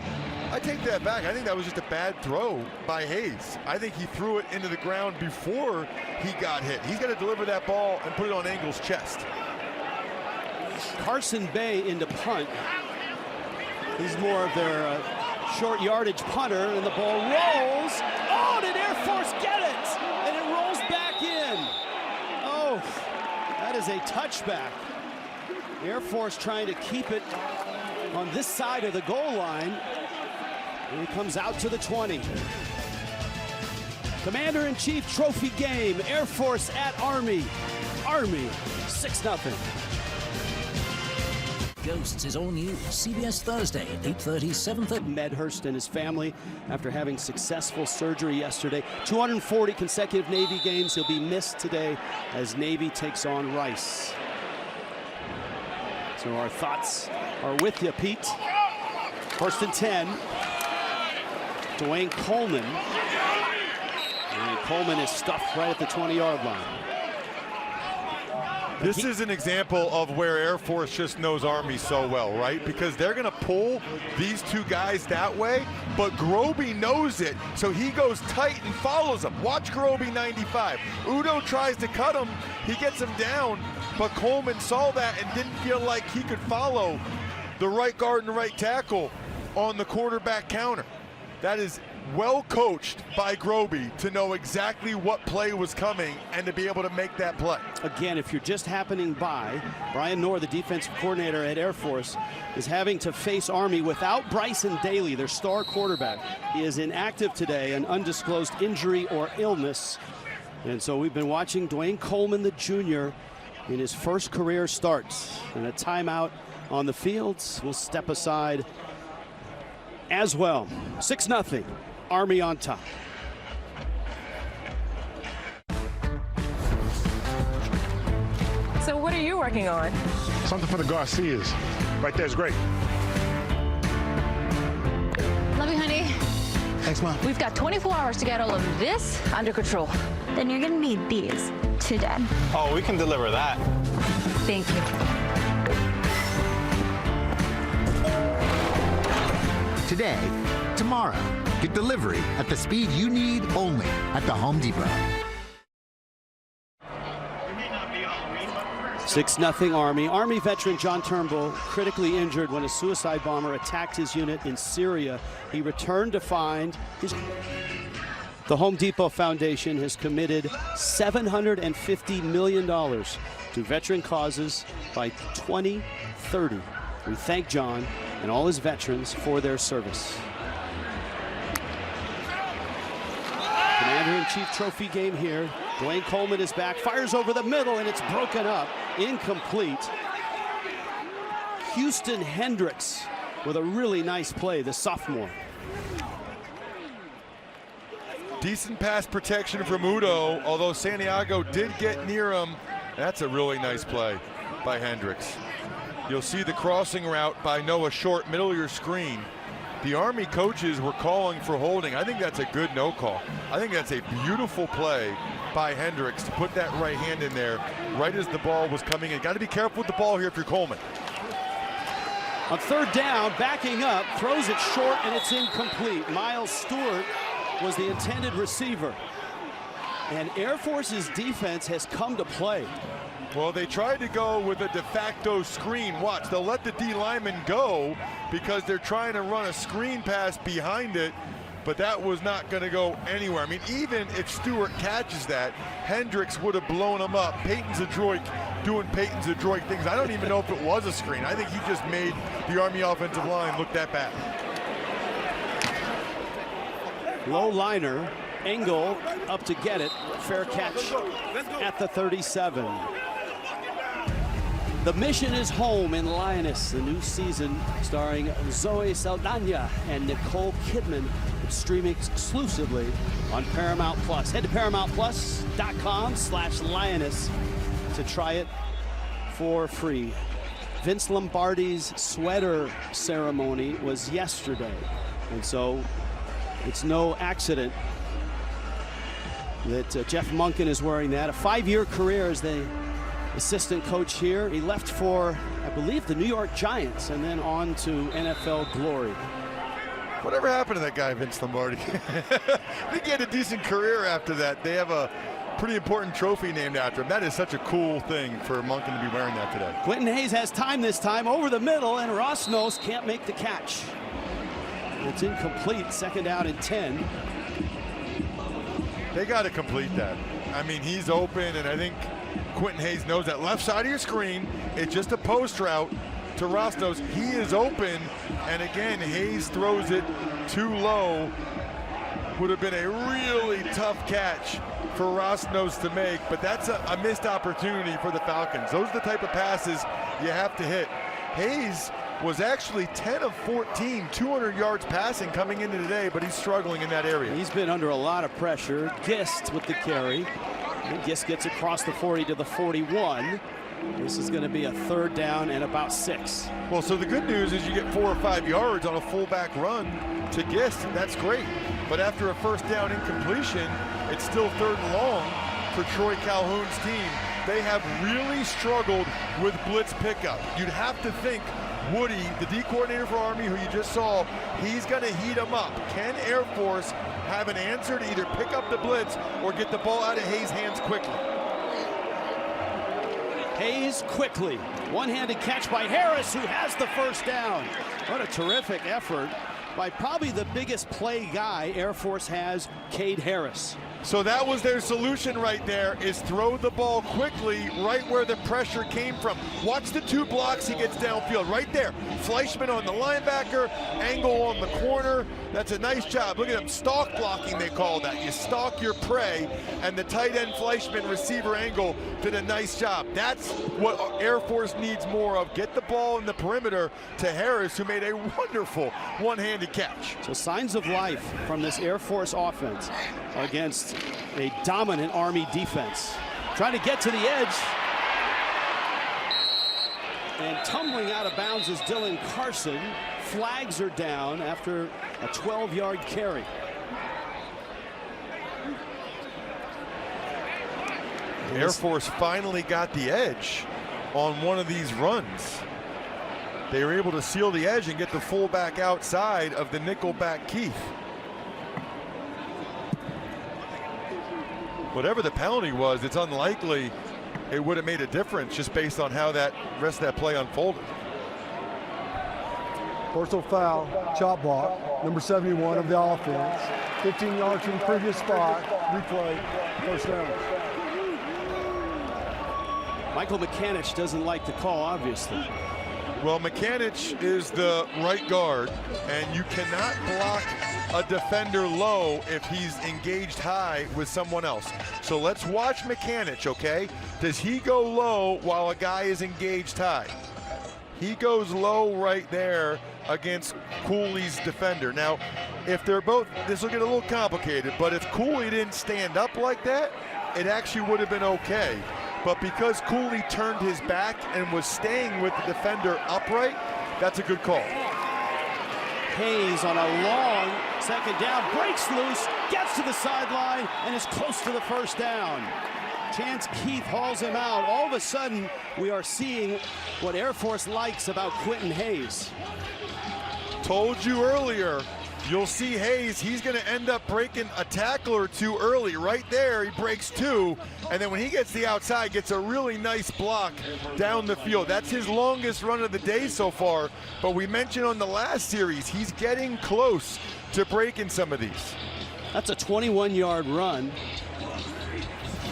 I take that back. I think that was just a bad throw by Hayes. I think he threw it into the ground before he got hit. He's got to deliver that ball and put it on Engel's chest. Carson Bay into punt. He's more of their short yardage punter, and the ball rolls. Oh, did Air Force get it? And it rolls back in. Oh, that is a touchback. Air Force trying to keep it on this side of the goal line. And he comes out to the 20. Commander-in-Chief trophy game. Air Force at Army. Army 6-0. Ghosts is all new. CBS Thursday at 8:30, 7:30. Medhurst and his family after having successful surgery yesterday. 240 consecutive Navy games. He'll be missed today as Navy takes on Rice. So our thoughts are with you, Pete. First and 10. Dwayne Coleman. And Coleman is stuffed right at the 20-yard line. This is an example of where Air Force just knows Army so well, right? Because they're going to pull these two guys that way, but Groby knows it, so he goes tight and follows him. Watch Groby 95. Udo tries to cut him. He gets him down, but Coleman saw that and didn't feel like he could follow the right guard and right tackle on the quarterback counter. That is well coached by Groby to know exactly what play was coming and to be able to make that play. Again, if you're just happening by, Brian Knorr, the defensive coordinator at Air Force, is having to face Army without Bryson Daly, their star quarterback. He is inactive today, an undisclosed injury or illness. And so we've been watching Dwayne Coleman, the junior, in his first career starts. And a timeout on the fields will step aside as well. 6-0. Army on top. So what are you working on? Something for the Garcias. Right there's great. Love you, honey. Thanks, Mom. We've got 24 hours to get all of this under control. Then you're gonna need these to Dad. Oh, we can deliver that. Thank you. Today, tomorrow. Get delivery at the speed you need only at the Home Depot. 6-0 Army. Army veteran John Turnbull critically injured when a suicide bomber attacked his unit in Syria. He returned to find his... The Home Depot Foundation has committed $750 million to veteran causes by 2030. We thank John and all his veterans for their service. Commander-in-Chief trophy game here. Dwayne Coleman is back, fires over the middle, and it's broken up. Incomplete. Houston Hendricks with a really nice play, the sophomore. Decent pass protection from Udo, although Santiago did get near him. That's a really nice play by Hendricks. You'll see the crossing route by Noah Short, middle of your screen. The Army coaches were calling for holding. I think that's a good no call. I think that's a beautiful play by Hendricks to put that right hand in there right as the ball was coming in. Got to be careful with the ball here if you're Coleman. On third down, backing up, throws it short, and it's incomplete. Miles Stewart was the intended receiver. And Air Force's defense has come to play. Well, they tried to go with a de facto screen. Watch, they'll let the D lineman go because they're trying to run a screen pass behind it, but that was not going to go anywhere. I mean, even if Stewart catches that, Hendricks would have blown him up. Peyton's adroit doing Peyton's adroit things. I don't even know if it was a screen. I think he just made the Army offensive line look that bad. Low liner, Engel up to get it. Fair catch at the 37. The Mission is home in Lioness, the new season starring Zoe Saldana and Nicole Kidman, streaming exclusively on Paramount Plus. Head to ParamountPlus.com/Lioness to try it for free. Vince Lombardi's sweater ceremony was yesterday, and so it's no accident that Jeff Monken is wearing that. A 5-year career as the assistant coach here. He left for, I believe, the New York Giants and then on to NFL glory. Whatever happened to that guy, Vince Lombardi? I think he had a decent career after that. They have a pretty important trophy named after him. That is such a cool thing for Monken to be wearing that today. Quentin Hayes has time this time over the middle, and Rosnos can't make the catch. It's incomplete, 2nd down and 10. They got to complete that. I mean, he's open, and I think Quentin Hayes knows that. Left side of your screen, it's just a post route to Rosnos. He is open, and again, Hayes throws it too low. Would have been a really tough catch for Rosnos to make, but that's a missed opportunity for the Falcons. Those are the type of passes you have to hit. Hayes was actually 10 of 14, 200 yards passing coming into today, but he's struggling in that area. He's been under a lot of pressure. Gist with the carry. And Gist gets across the 40 to the 41. This is going to be a 3rd down and about 6. Well, so the good news is you get 4 or 5 yards on a fullback run to Gist. That's great. But after a 1st down incompletion, it's still 3rd and long for Troy Calhoun's team. They have really struggled with blitz pickup. You'd have to think Woody, the D coordinator for Army, who you just saw, he's going to heat them up. Can Air Force have an answer to either pick up the blitz or get the ball out of Hayes' hands quickly? Hayes quickly. One-handed catch by Harris, who has the 1st down. What a terrific effort by probably the biggest play guy Air Force has, Cade Harris. So that was their solution right there, is throw the ball quickly right where the pressure came from. Watch the 2 blocks he gets downfield right there. Fleischman on the linebacker, Angle on the corner. That's a nice job. Look at him, stalk blocking they call that. You stalk your prey, and the tight end Fleischman, receiver Angle did a nice job. That's what Air Force needs more of. Get the ball in the perimeter to Harris, who made a wonderful one-handed catch. So signs of life from this Air Force offense against a dominant Army defense. Trying to get to the edge. And tumbling out of bounds is Dylan Carson. Flags are down after a 12-yard carry. Air Force finally got the edge on one of these runs. They were able to seal the edge and get the fullback outside of the nickelback Keith. Whatever the penalty was, it's unlikely it would have made a difference just based on how that rest of that play unfolded. Personal foul, chop block, number 71 of the offense. 15 yards from the previous spot, replay, 1st down. Michael McCanich doesn't like the call, obviously. Well, McCanich is the right guard, and you cannot block a defender low if he's engaged high with someone else. So let's watch McCanich, okay? Does he go low while a guy is engaged high? He goes low right there against Cooley's defender. Now, if they're both, this will get a little complicated, but if Cooley didn't stand up like that, it actually would have been okay. But because Cooley turned his back and was staying with the defender upright, that's a good call. Hayes on a long 2nd down, breaks loose, gets to the sideline, and is close to the 1st down. Chance Keith hauls him out. All of a sudden, we are seeing what Air Force likes about Quentin Hayes. Told you earlier, you'll see Hayes, he's going to end up breaking a tackle or 2 early. Right there, he breaks 2, and then when he gets the outside, gets a really nice block down the field. That's his longest run of the day so far, but we mentioned on the last series, he's getting close to breaking some of these. That's a 21-yard run.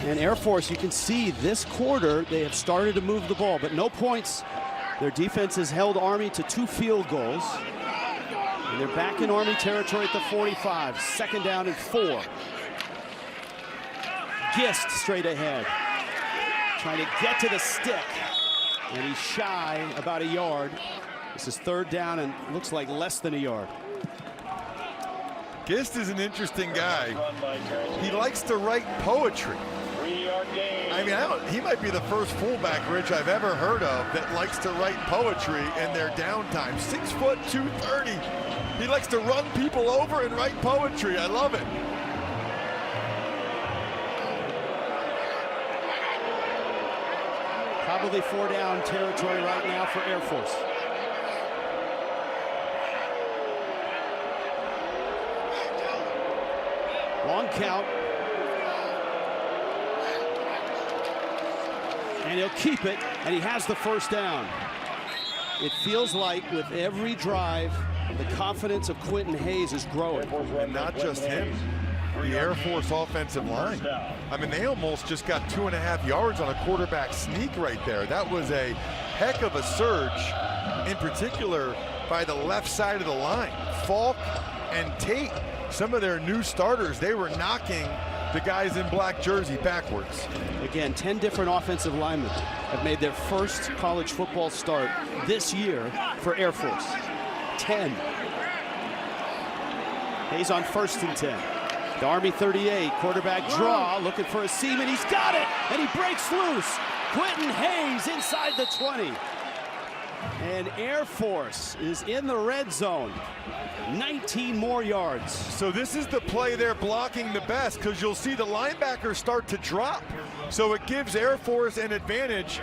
And Air Force, you can see this quarter, they have started to move the ball, but no points. Their defense has held Army to 2 field goals. And they're back in Army territory at the 45. 2nd down and 4. Gist straight ahead. Trying to get to the stick. And he's shy about a yard. This is 3rd down and looks like less than a yard. Gist is an interesting guy. He likes to write poetry. I mean, he might be the first fullback, Rich, I've ever heard of that likes to write poetry in their downtime. 6 foot 230. He likes to run people over and write poetry. I love it. Probably 4 down territory right now for Air Force. Long count. And he'll keep it, and he has the first down. It feels like with every drive, the confidence of Quentin Hayes is growing. And not just him, the Air Force offensive line. I mean, they almost just got 2.5 yards on a quarterback sneak right there. That was a heck of a surge, in particular by the left side of the line. Falk and Tate, some of their new starters, they were knocking the guys in black jersey backwards. Again, 10 different offensive linemen have made their first college football start this year for Air Force. 10. Hayes on 1st and 10. The Army 38, quarterback draw, looking for a seam, and he's got it, and he breaks loose. Quentin Hayes inside the 20. And Air Force is in the red zone. 19 more yards. So this is the play they're blocking the best, because you'll see the linebackers start to drop. So it gives Air Force an advantage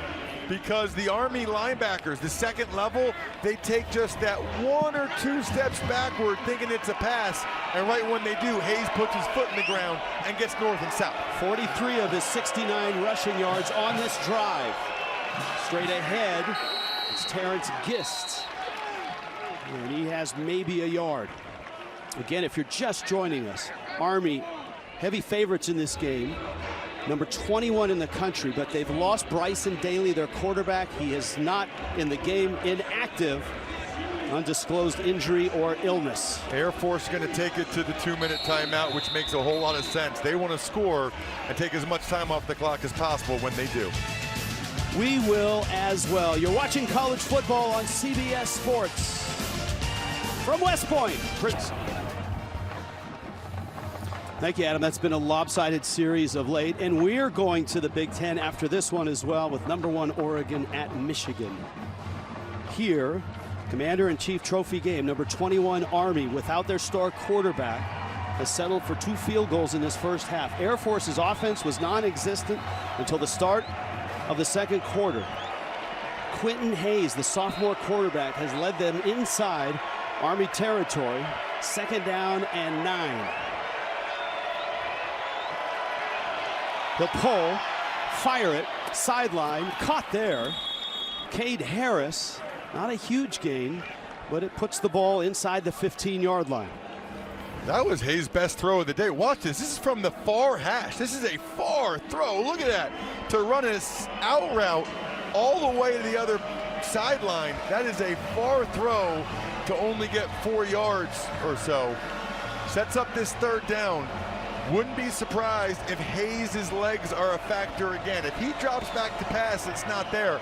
because the Army linebackers, the second level, they take just that 1 or 2 steps backward thinking it's a pass, and right when they do, Hayes puts his foot in the ground and gets north and south. 43 of his 69 rushing yards on this drive. Straight ahead, it's Terrence Gist, and he has maybe a yard. Again, if you're just joining us, Army heavy favorites in this game. Number 21 in the country, but they've lost Bryson Daly, their quarterback. He is not in the game, inactive, undisclosed injury or illness. Air Force going to take it to the 2-minute timeout, which makes a whole lot of sense. They want to score and take as much time off the clock as possible when they do. We will as well. You're watching college football on CBS Sports. From West Point, Prince. Thank you, Adam. That's been a lopsided series of late, and we're going to the Big Ten after this one as well with number 1 Oregon at Michigan. Here, Commander-in-Chief trophy game, number 21 Army, without their star quarterback, has settled for 2 field goals in this first half. Air Force's offense was non-existent until the start of the second quarter. Quentin Hayes, the sophomore quarterback, has led them inside Army territory. 2nd down and 9. He'll pull, fire it, sideline, caught there. Cade Harris, not a huge gain, but it puts the ball inside the 15-yard line. That was Hayes' best throw of the day. Watch this. This is from the far hash. This is a far throw. Look at that. To run an out route all the way to the other sideline. That is a far throw to only get 4 yards or so. Sets up this 3rd down. Wouldn't be surprised if Hayes' legs are a factor again. If he drops back to pass, it's not there.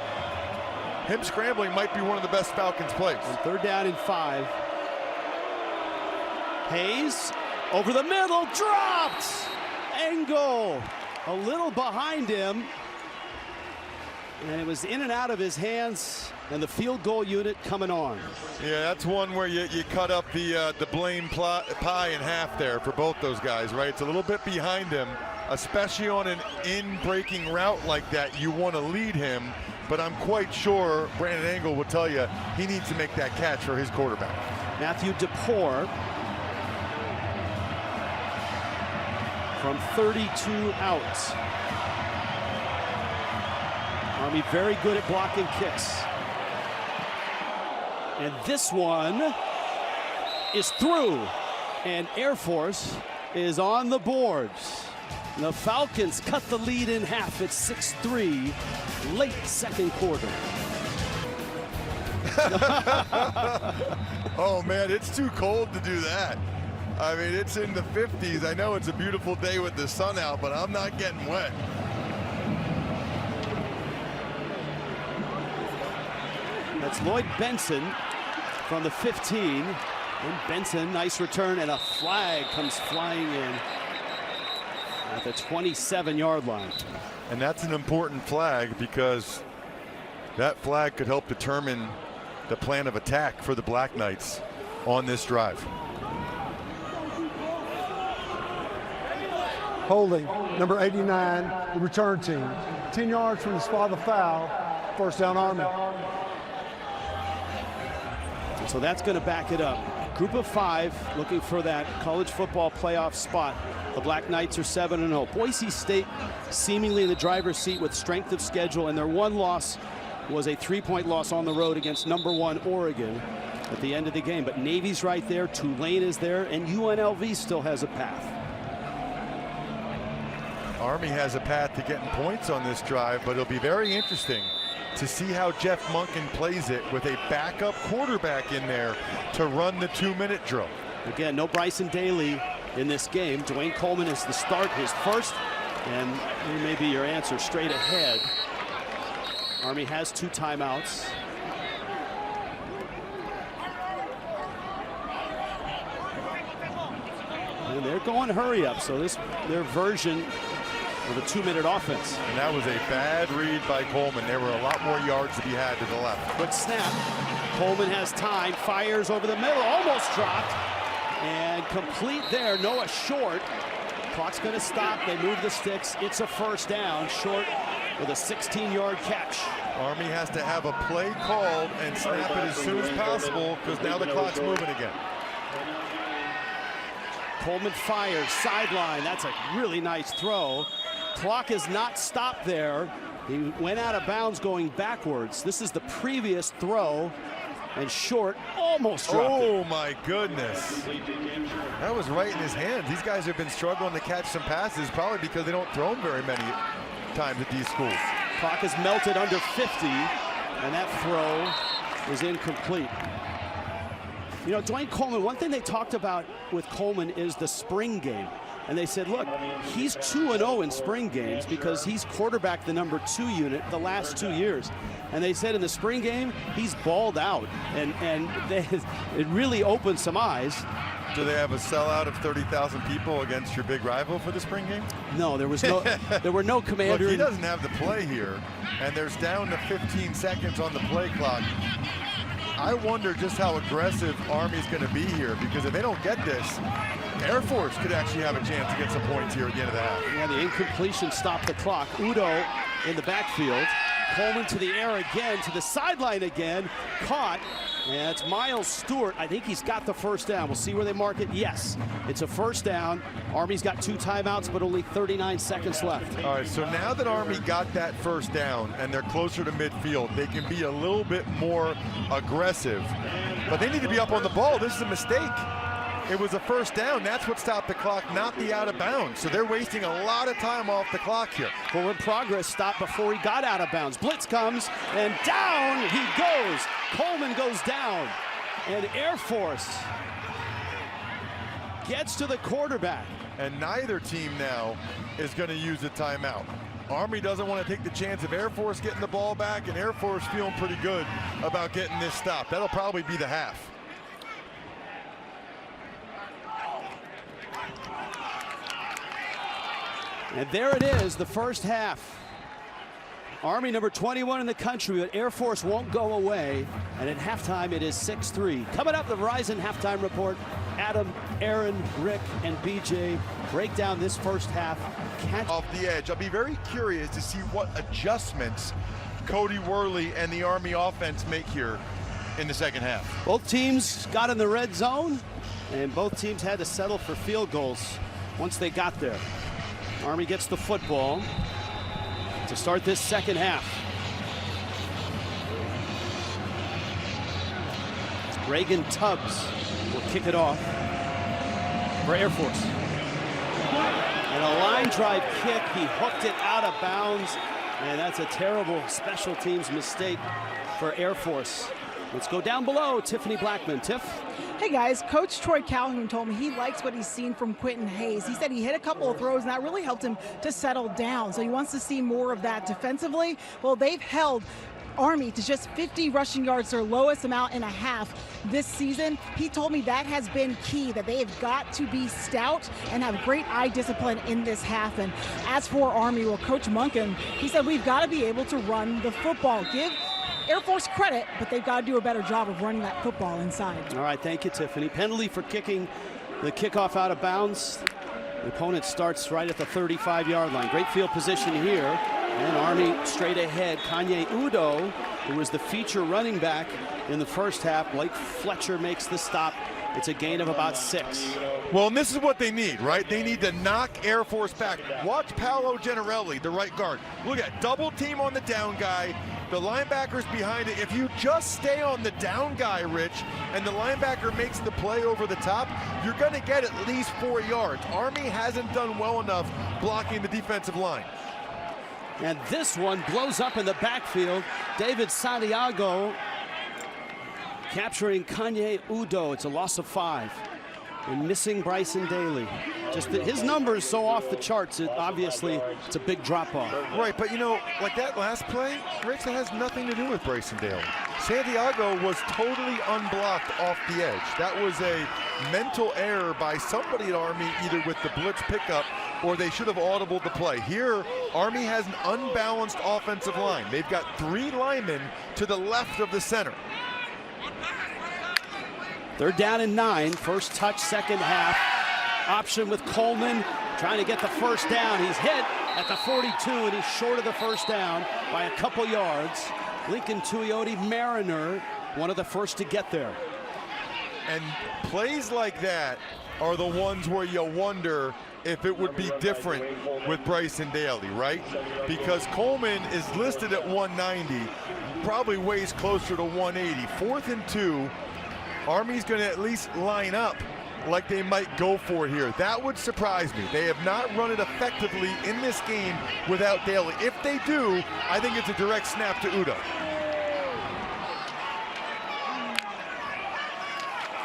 Him scrambling might be one of the best Falcons plays. On 3rd down and 5. Hayes over the middle, dropped. Engel a little behind him. And it was in and out of his hands, and the field goal unit coming on. Yeah, that's one where you cut up the blame pie in half there for both those guys, right? It's a little bit behind him, especially on an in-breaking route like that. You want to lead him, but I'm quite sure Brandon Engel will tell you he needs to make that catch for his quarterback. Matthew DePore from 32 out. Army very good at blocking kicks. And this one is through, and Air Force is on the boards. The Falcons cut the lead in half at 6-3, late second quarter. Oh man, it's too cold to do that. I mean, it's in the 50s. I know it's a beautiful day with the sun out, but I'm not getting wet. That's Lloyd Benson from the 15. And Benson, nice return, and a flag comes flying in at the 27-yard line. And that's an important flag because that flag could help determine the plan of attack for the Black Knights on this drive. Holding, number 89, the return team. 10 yards from the spot of the foul, first down Army. So that's going to back it up. Group of 5 looking for that college football playoff spot. The Black Knights are 7-0. Boise State seemingly in the driver's seat with strength of schedule, and their one loss was a 3-point loss on the road against number 1 Oregon at the end of the game. But Navy's right there, Tulane is there, and UNLV still has a path. Army has a path to getting points on this drive, but it'll be very interesting to see how Jeff Monken plays it with a backup quarterback in there to run the 2-minute drill. Again, no Bryson Daly in this game. Dwayne Coleman is the start, his first, and here may be your answer straight ahead. Army has 2 timeouts. And they're going hurry up, so their version of a 2-minute offense. And that was a bad read by Coleman. There were a lot more yards to be had to the left. Quick snap. Coleman has time, fires over the middle, almost dropped, and complete there. Noah Short. Clock's going to stop. They move the sticks. It's a first down. Short with a 16-yard catch. Army has to have a play called and snap it as soon as possible because now the clock's moving again. Coleman fires, sideline. That's a really nice throw. Clock is not stopped there. He went out of bounds going backwards. This is the previous throw, and Short almost dropped it. Oh my goodness. That was right in his hands. These guys have been struggling to catch some passes, probably because they don't throw them very many times at these schools. Clock is melted under 50, and that throw is incomplete. You know, Dwayne Coleman, one thing they talked about with Coleman is the spring game. And they said, look, he's 2-0 in spring games because he's quarterbacked the number 2 unit the last 2 years. And they said in the spring game, he's balled out. And it really opened some eyes. Do they have a sellout of 30,000 people against your big rival for the spring game? No, there was no. There were no commander. Look, he doesn't have the play here, and there's down to 15 seconds on the play clock. I wonder just how aggressive Army's going to be here, because if they don't get this, Air Force could actually have a chance to get some points here at the end of the half. Yeah, the incompletion stopped the clock. Udo in the backfield. Coleman to the air again, to the sideline again. Caught. And it's Miles Stewart. I think he's got the first down. We'll see where they mark it. Yes, it's a first down. Army's got 2 timeouts, but only 39 seconds left. All right, so now that Army got that first down and they're closer to midfield, they can be a little bit more aggressive. But they need to be up on the ball. This is a mistake. It was a first down. That's what stopped the clock, not the out of bounds. So they're wasting a lot of time off the clock here. Forward progress stopped before he got out of bounds. Blitz comes, and down he goes. Coleman goes down, and Air Force gets to the quarterback. And neither team now is going to use a timeout. Army doesn't want to take the chance of Air Force getting the ball back, and Air Force feeling pretty good about getting this stop. That'll probably be the half. And there it is, the first half. Army number 21 in the country, but Air Force won't go away. And at halftime, it is 6-3. Coming up, the Verizon halftime report. Adam, Aaron, Rick, and BJ break down this first half. Off the edge. I'll be very curious to see what adjustments Cody Worley and the Army offense make here in the second half. Both teams got in the red zone, and both teams had to settle for field goals once they got there. Army gets the football to start this second half. Reagan Tubbs will kick it off for Air Force. And a line drive kick, he hooked it out of bounds, and that's a terrible special teams mistake for Air Force. Let's go down below. Tiffany Blackman. Tiff? Hey guys, Coach Troy Calhoun told me he likes what he's seen from Quentin Hayes. He said he hit a couple of throws and that really helped him to settle down. So he wants to see more of that defensively. Well, they've held Army to just 50 rushing yards, their lowest amount in a half this season. He told me that has been key, that they have got to be stout and have great eye discipline in this half. And as for Army, well, Coach Monken, he said we've got to be able to run the football. Give Air Force credit, but they've got to do a better job of running that football inside. All right, thank you, Tiffany. Penalty for kicking the kickoff out of bounds. The opponent starts right at the 35-yard line. Great field position here. And Army straight ahead. Kanye Udo, who was the feature running back in the first half. Blake Fletcher makes the stop. It's a gain of about 6. Well, and this is what they need, right? They need to knock Air Force back. Watch Paolo Generelli, the right guard. Look at double team on the down guy. The linebacker's behind it. If you just stay on the down guy, Rich, and the linebacker makes the play over the top, you're going to get at least 4 yards. Army hasn't done well enough blocking the defensive line. And this one blows up in the backfield. David Santiago capturing Kanye Udo. It's a loss of 5. And missing Bryson Daly. Just that his number is so off the charts, obviously it's a big drop-off. Right, but you know, like that last play, Rich, that has nothing to do with Bryson Daly. Santiago was totally unblocked off the edge. That was a mental error by somebody at Army, either with the blitz pickup or they should have audibled the play. Here, Army has an unbalanced offensive line. They've got 3 linemen to the left of the center. 3rd down and 9, first touch, second half. Option with Coleman, trying to get the first down. He's hit at the 42, and he's short of the first down by a couple yards. Lincoln Tuioti Mariner, one of the first to get there. And plays like that are the ones where you wonder if it would be different with Bryson Daly, right? Because Coleman is listed at 190, probably weighs closer to 180. 4th and 2, Army's going to at least line up like they might go for it here. That would surprise me. They have not run it effectively in this game without Daly. If they do, I think it's a direct snap to Udo.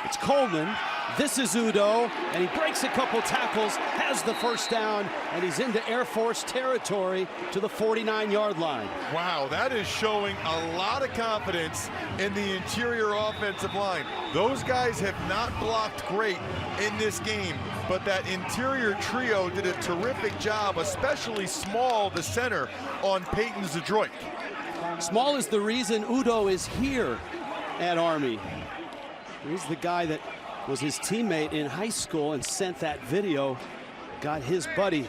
It's Coleman. This is Udo, and he breaks a couple tackles, has the first down, and he's into Air Force territory to the 49-yard line. Wow, that is showing a lot of confidence in the interior offensive line. Those guys have not blocked great in this game, but that interior trio did a terrific job, especially Small, the center, on Peyton Zdroik. Small is the reason Udo is here at Army. He's the guy that was his teammate in high school and sent that video. Got his buddy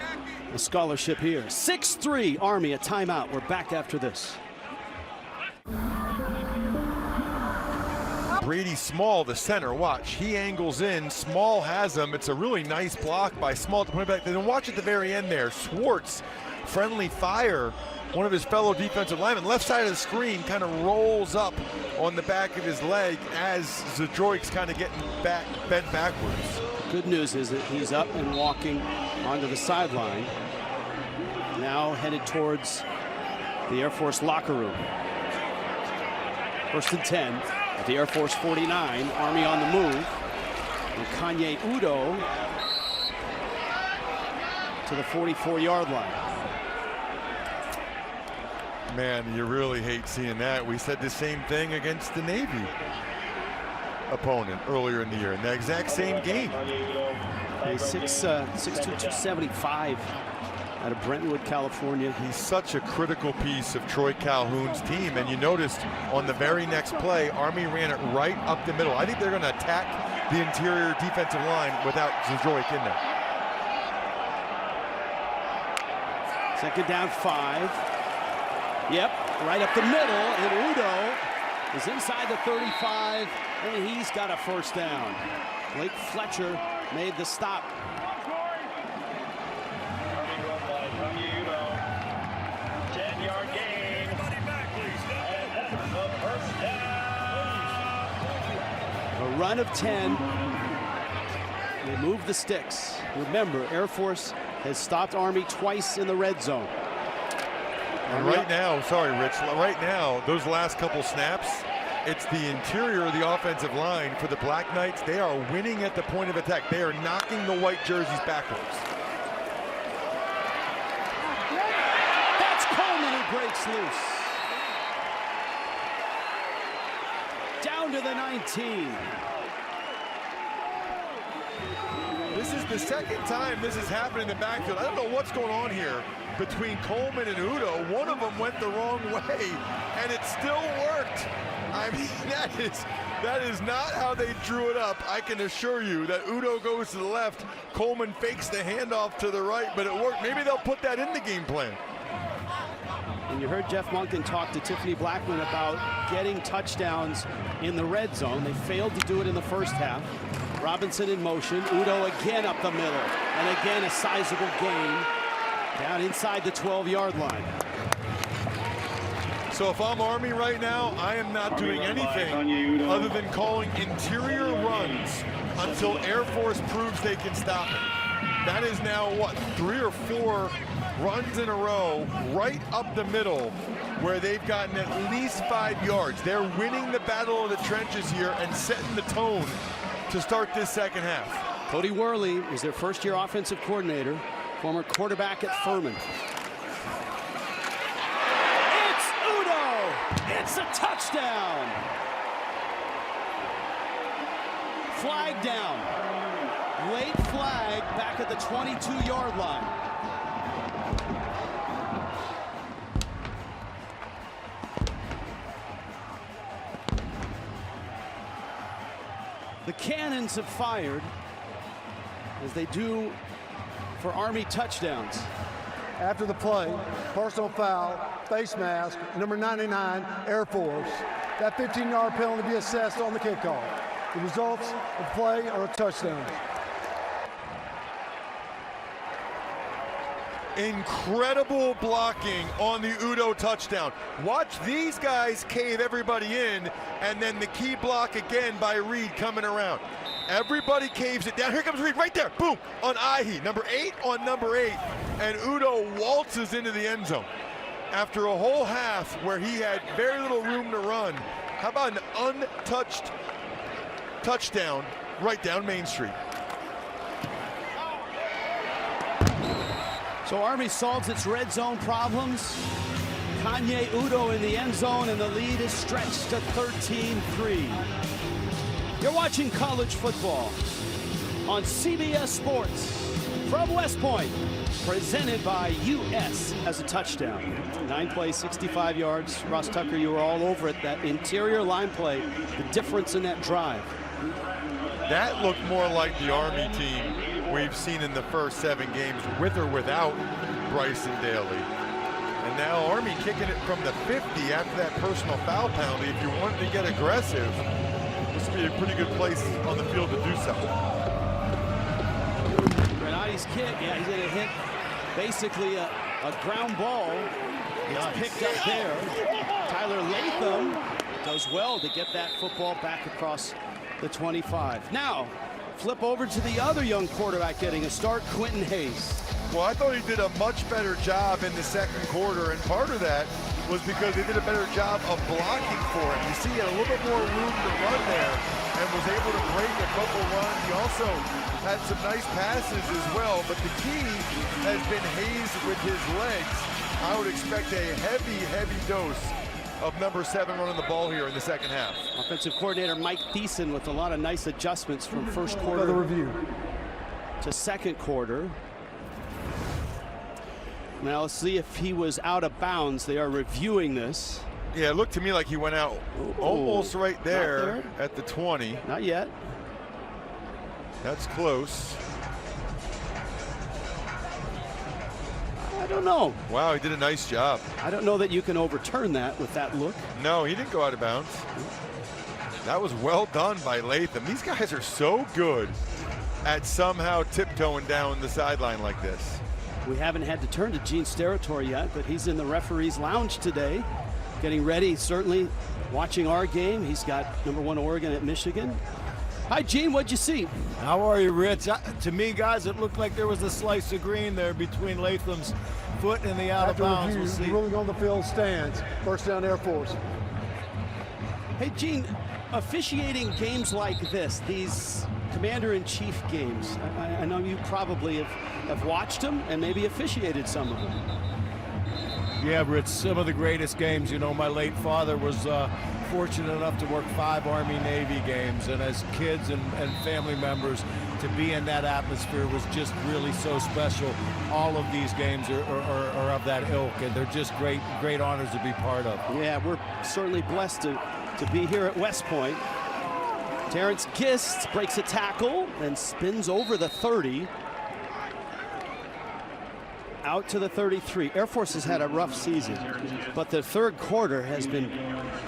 a scholarship here. 6-3 Army, a timeout. We're back after this. Brady Small, the center, watch. He angles in, Small has him. It's a really nice block by Small to put it back. Then watch at the very end there, Schwartz, friendly fire. One of his fellow defensive linemen, left side of the screen, kind of rolls up on the back of his leg as Zdroik's kind of getting bent backwards. Good news is that he's up and walking onto the sideline. Now headed towards the Air Force locker room. 1st and 10 at the Air Force 49. Army on the move. And Kanye Udo to the 44-yard line. Man, you really hate seeing that. We said the same thing against the Navy opponent earlier in the year in the exact same game. 6'2", 275 out of Brentwood, California. He's such a critical piece of Troy Calhoun's team, and you noticed on the very next play, Army ran it right up the middle. I think they're going to attack the interior defensive line without Zdroik in there. 2nd down, 5. Yep, right up the middle, and Udo is inside the 35, and he's got a first down. Blake Fletcher made the stop. A run of 10. They move the sticks. Remember, Air Force has stopped Army twice in the red zone. And right now, sorry, Rich, right now, those last couple snaps, it's the interior of the offensive line for the Black Knights. They are winning at the point of attack. They are knocking the white jerseys backwards. That's Coleman who breaks loose. down to the 19. This is the second time this has happened in the backfield. I don't know what's going on here between Coleman and Udo. One of them went the wrong way, and it still worked. I mean, that is not how they drew it up. I can assure you that Udo goes to the left, Coleman fakes the handoff to the right, but it worked. Maybe they'll put that in the game plan. And you heard Jeff Monken talk to Tiffany Blackman about getting touchdowns in the red zone. They failed to do it in the first half. Robinson in motion, Udo again up the middle, and again a sizable gain down inside the 12-yard line. So if I'm Army right now, I am not doing anything other than calling interior runs until Air Force proves they can stop it. That is now, what, 3 or 4 runs in a row right up the middle where they've gotten at least 5 yards. They're winning the battle of the trenches here and setting the tone to start this second half. Cody Worley is their first-year offensive coordinator, former quarterback at Furman. It's Udo! It's a touchdown! Flag down. Late flag back at the 22-yard line. The cannons have fired, as they do for Army touchdowns. After the play, personal foul, face mask, number 99, Air Force. That 15-yard penalty be assessed on the kickoff. The results of play are a touchdown. Incredible blocking on the Udo touchdown. Watch these guys cave everybody in, and then the key block again by Reed coming around. Everybody caves it down. Here comes Reed right there. Boom, on Ihe. Number 8 on number 8. And Udo waltzes into the end zone. After a whole half where he had very little room to run, how about an untouched touchdown right down Main Street? So Army solves its red zone problems. Kanye Udo in the end zone, and the lead is stretched to 13-3. You're watching college football on CBS Sports from West Point, presented by US as a touchdown. 9 plays, 65 yards. Ross Tucker, you were all over it. That interior line play, the difference in that drive. That looked more like the Army team we've seen in the first 7 games, with or without Bryson Daly. And now Army kicking it from the 50 after that personal foul penalty. If you wanted to get aggressive, this would be a pretty good place on the field to do so. Renati's kick, yeah, he's going to hit basically a ground ball. It's picked up there. Tyler Latham does well to get that football back across the 25. Now, flip over to the other young quarterback getting a start, Quentin Hayes. Well, I thought he did a much better job in the second quarter, and part of that was because they did a better job of blocking for him. You see, he had a little bit more room to run there and was able to break a couple runs. He also had some nice passes as well, but the key has been Hayes with his legs. I would expect a heavy, heavy dose of number 7 running the ball here in the second half. Offensive coordinator Mike Thiessen with a lot of nice adjustments from first quarter to second quarter. Now let's see if he was out of bounds. They are reviewing this. Yeah, it looked to me like he went out almost right there at the 20. Not yet. That's close. I don't know. Wow, he did a nice job. I don't know that you can overturn that with that look. No, he didn't go out of bounds. That was well done by Latham. These guys are so good at somehow tiptoeing down the sideline like this. We haven't had to turn to Gene Steratore yet, but he's in the referee's lounge today, getting ready, certainly watching our game. He's got number 1 Oregon at Michigan. Hi, Gene, what'd you see? How are you, Rich? To me, guys, it looked like there was a slice of green there between Latham's foot and the out of bounds. We'll see. Ruling on the field stands. First down, Air Force. Hey, Gene, officiating games like this, these commander-in-chief games, I know you probably have watched them and maybe officiated some of them. Yeah, Rich, some of the greatest games. You know, my late father was fortunate enough to work 5 Army-Navy games, and as kids and family members, to be in that atmosphere was just really so special. All of these games are of that ilk, and they're just great honors to be part of. Yeah, we're certainly blessed to be here at West Point. Terrence Gist breaks a tackle and spins over the 30. Out to the 33. Air Force has had a rough season, but the third quarter has been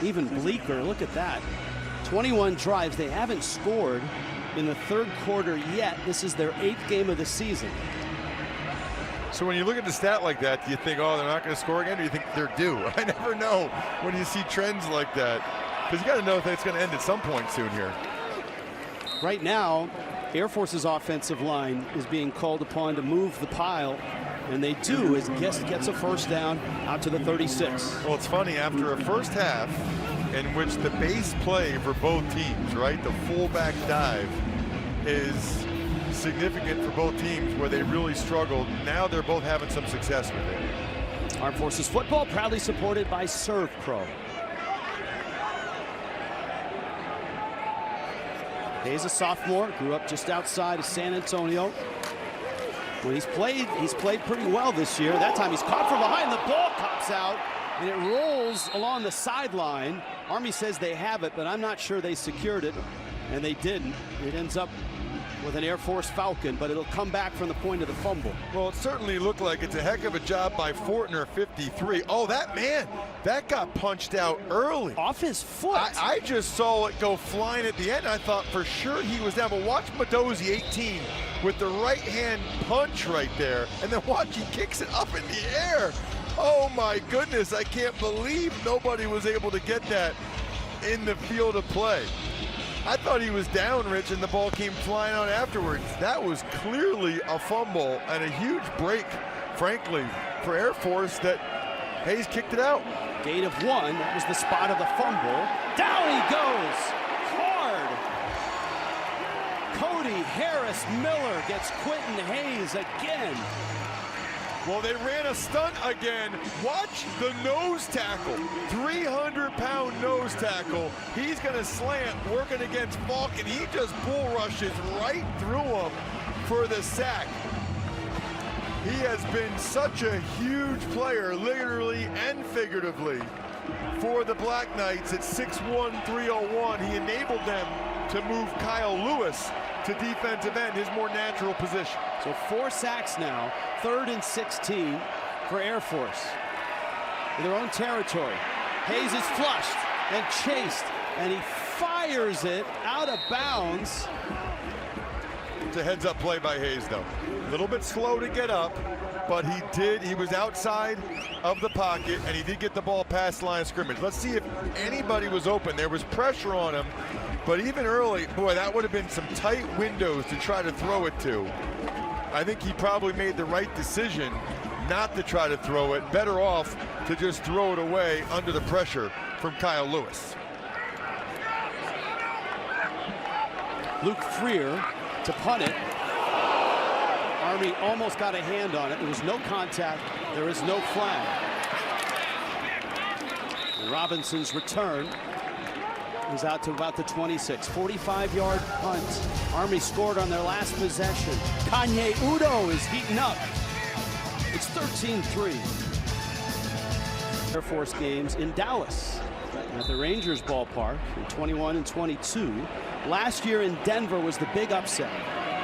even bleaker. Look at that. 21 drives. They haven't scored in the third quarter yet. This is their 8th game of the season. So when you look at the stat like that, do you think, oh, they're not going to score again, or do you think they're due? I never know when you see trends like that, because you got to know if it's going to end at some point soon here. Right now, Air Force's offensive line is being called upon to move the pile, and they do as Gist gets a first down out to the 36. Well, it's funny, after a first half in which the base play for both teams, right, the fullback dive is significant for both teams where they really struggled. Now they're both having some success with it. Armed Forces football proudly supported by Serve Pro. Hayes, a sophomore, grew up just outside of San Antonio. When he's played pretty well this year. That time he's caught from behind. The ball pops out and it rolls along the sideline. Army says they have it, but I'm not sure they secured it, and they didn't. It ends up with an Air Force Falcon, but it'll come back from the point of the fumble. Well, it certainly looked like it's a heck of a job by Fortner, 53. Oh, that got punched out early. Off his foot. I just saw it go flying at the end. I thought for sure he was down, but watch Madozie, 18, with the right hand punch right there, and then watch, he kicks it up in the air. Oh my goodness, I can't believe nobody was able to get that in the field of play. I thought he was down, Rich, and the ball came flying out afterwards. That was clearly a fumble and a huge break, frankly, for Air Force that Hayes kicked it out. Gain of 1, that was the spot of the fumble. Down he goes, hard. Cody Harris Miller gets Quentin Hayes again. Well, they ran a stunt again. Watch the nose tackle, 300-pound nose tackle. He's going to slant, working against Falk, and he just bull rushes right through him for the sack. He has been such a huge player, literally and figuratively, for the Black Knights at 6'1", 301. He enabled them to move Kyle Lewis to defensive end, his more natural position. So 4 sacks now, 3rd and 16 for Air Force. In their own territory. Hayes is flushed and chased, and he fires it out of bounds. It's a heads-up play by Hayes, though. A little bit slow to get up, but he was outside of the pocket, and he did get the ball past the line of scrimmage. Let's see if anybody was open. There was pressure on him, but even early, boy, that would have been some tight windows to try to throw it to. I think he probably made the right decision not to try to throw it. Better off to just throw it away under the pressure from Kyle Lewis. Luke Freer to punt it. Army almost got a hand on it. There was no contact. There is no flag. And Robinson's return is out to about the 26. 45-yard punt. Army scored on their last possession. Kanye Udo is heating up. It's 13-3. Air Force games in Dallas at the Rangers ballpark in 21 and 22. Last year in Denver was the big upset.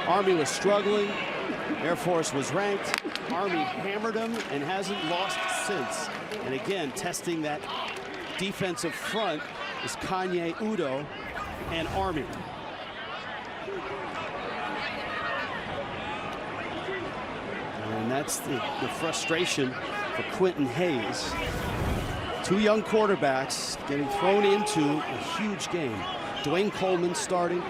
Army was struggling. Air Force was ranked. Army hammered them and hasn't lost since. And again, testing that defensive front is Kanye Udo and Army. And that's the frustration for Quentin Hayes. 2 young quarterbacks getting thrown into a huge game. Dwayne Coleman starting.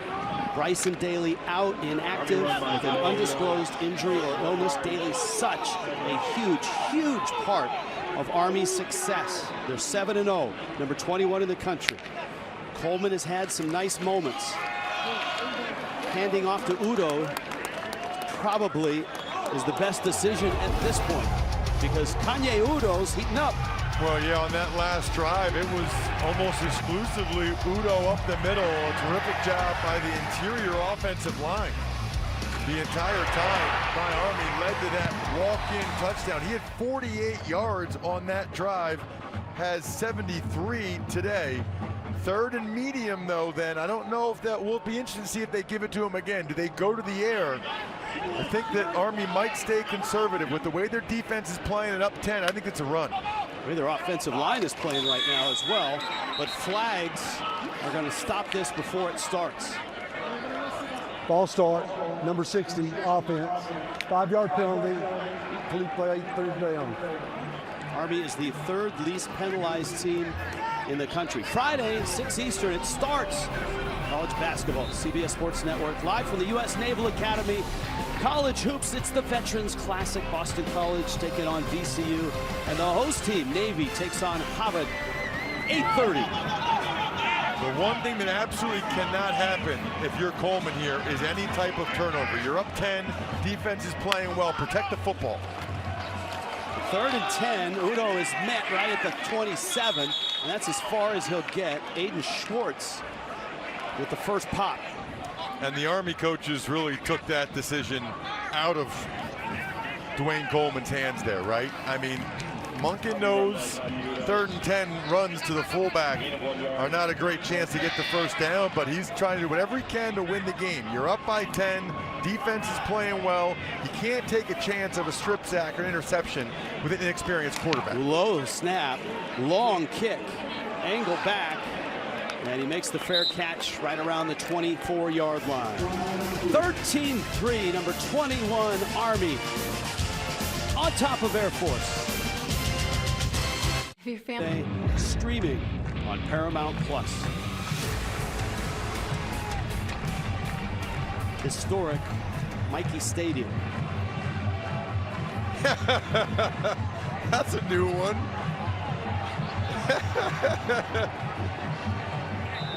Bryson Daly out, inactive with an undisclosed injury or illness. Daly such a huge part of Army's success. They're 7-0, number 21 in the country. Coleman has had some nice moments. Handing off to Udo probably is the best decision at this point, because Kanye Udo's heating up. Well, yeah, on that last drive, it was almost exclusively Udo up the middle. A terrific job by the interior offensive line. The entire time, my Army led to that walk-in touchdown. He had 48 yards on that drive, has 73 today. Third and medium, though, then. I don't know if that will be interesting to see if they give it to him again. Do they go to the air? I think that Army might stay conservative with the way their defense is playing and up 10. I think it's a run. The way their offensive line is playing right now as well, but flags are going to stop this before it starts. Ball start, number 60, offense. 5-yard penalty, complete play, 3rd down. Army is the 3rd least penalized team in the country. Friday, 6 Eastern, it starts. College basketball, CBS Sports Network, live from the U.S. Naval Academy. College hoops, it's the Veterans Classic. Boston College taking on VCU. And the host team, Navy, takes on Harvard, 8:30. The one thing that absolutely cannot happen if you're Coleman here is any type of turnover. You're up 10, defense is playing well, protect the football. 3rd and 10, Udo is met right at the 27, and that's as far as he'll get. Aiden Schwartz with the first pop. And the Army coaches really took that decision out of Dwayne Coleman's hands there, right? I mean, Monken knows 3rd and 10 runs to the fullback are not a great chance to get the first down, but he's trying to do whatever he can to win the game. You're up by 10, defense is playing well. You can't take a chance of a strip sack or an interception with an inexperienced quarterback. Low snap, long kick, angle back, and he makes the fair catch right around the 24-yard line. 13-3, number 21, Army, on top of Air Force. Your family. Streaming on Paramount Plus. Historic Michie Stadium. That's a new one.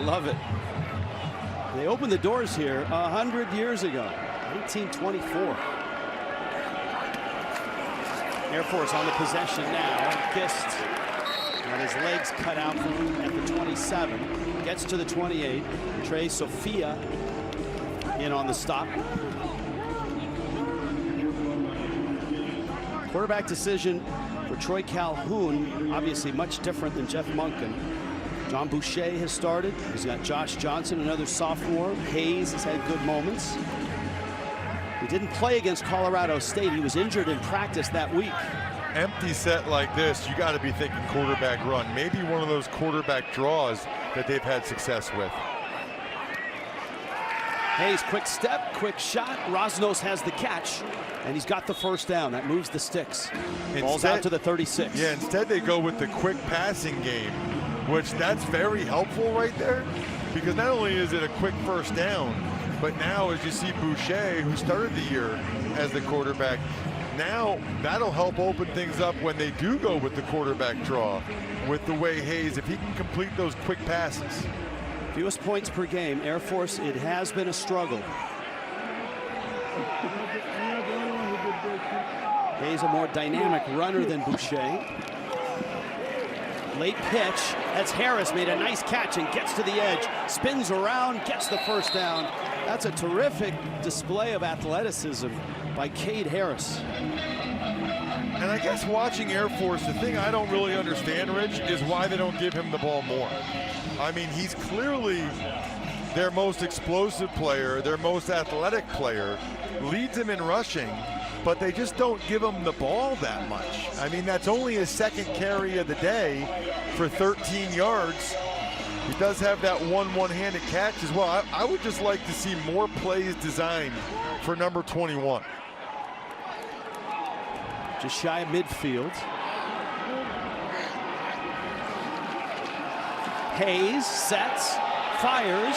Love it. They opened the doors here 100 years ago, 1924. Air Force on the possession now. Kist got his legs cut out for him at the 27. Gets to the 28. Trey Sophia in on the stop. Quarterback decision for Troy Calhoun, obviously much different than Jeff Monken. John Boucher has started. He's got Josh Johnson, another sophomore. Hayes has had good moments. He didn't play against Colorado State. He was injured in practice that week. Empty set like this, you got to be thinking quarterback run. Maybe one of those quarterback draws that they've had success with. Hayes, quick step, quick shot. Rosnos has the catch, and he's got the first down. That moves the sticks. Ball's out to the 36. Yeah, instead they go with the quick passing game, which that's very helpful right there, because not only is it a quick first down, but now as you see Boucher, who started the year as the quarterback, now that'll help open things up when they do go with the quarterback draw with the way Hayes, if he can complete those quick passes. Fewest points per game. Air Force, it has been a struggle. Hayes a more dynamic runner than Boucher. Late pitch. That's Harris, made a nice catch and gets to the edge. Spins around, gets the first down. That's a terrific display of athleticism by Cade Harris. And I guess watching Air Force, the thing I don't really understand, Rich, is why they don't give him the ball more. I mean, he's clearly their most explosive player, their most athletic player, leads them in rushing, but they just don't give him the ball that much. I mean, that's only his second carry of the day for 13 yards. He does have that one-handed catch as well. I would just like to see more plays designed for number 21. Just shy of midfield. Hayes sets, fires,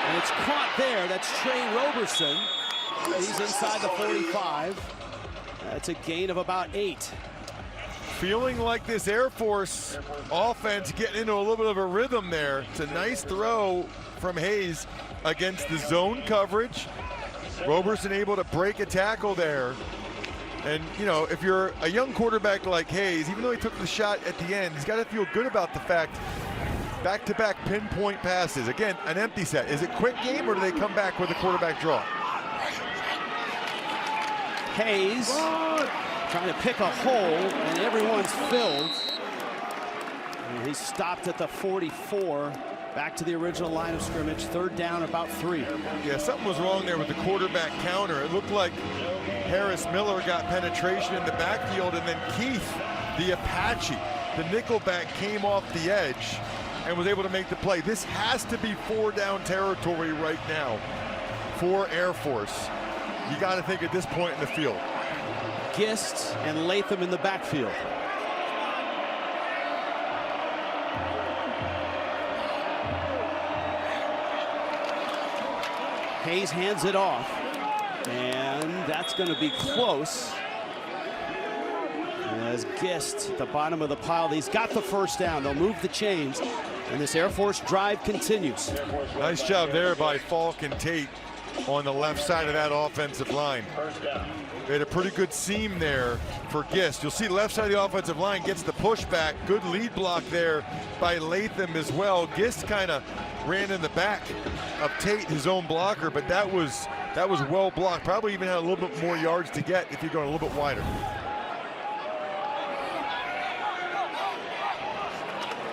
and it's caught there. That's Trey Roberson. He's inside the 45. That's a gain of about 8. Feeling like this Air Force offense getting into a little bit of a rhythm there. It's a nice throw from Hayes against the zone coverage. Roberson able to break a tackle there. And, you know, if you're a young quarterback like Hayes, even though he took the shot at the end, he's got to feel good about the fact back-to-back pinpoint passes. Again, an empty set. Is it quick game or do they come back with a quarterback draw? Hayes trying to pick a hole, and everyone's filled. And he stopped at the 44. Back to the original line of scrimmage. 3rd down, about 3. Yeah, something was wrong there with the quarterback counter. It looked like Harris Miller got penetration in the backfield, and then Keith, the Apache, the nickelback, came off the edge and was able to make the play. This has to be 4-down territory right now for Air Force. You got to think at this point in the field. Gist and Latham in the backfield. Hayes hands it off, and that's going to be close. As Gist at the bottom of the pile, he's got the 1st down. They'll move the chains, and this Air Force drive continues. Nice job there by Falk and Tate on the left side of that offensive line. They had a pretty good seam there for Gist. You'll see left side of the offensive line gets the pushback. Good lead block there by Latham as well. Gist kind of ran in the back of Tate, his own blocker, but that was well blocked. Probably even had a little bit more yards to get if you're going a little bit wider.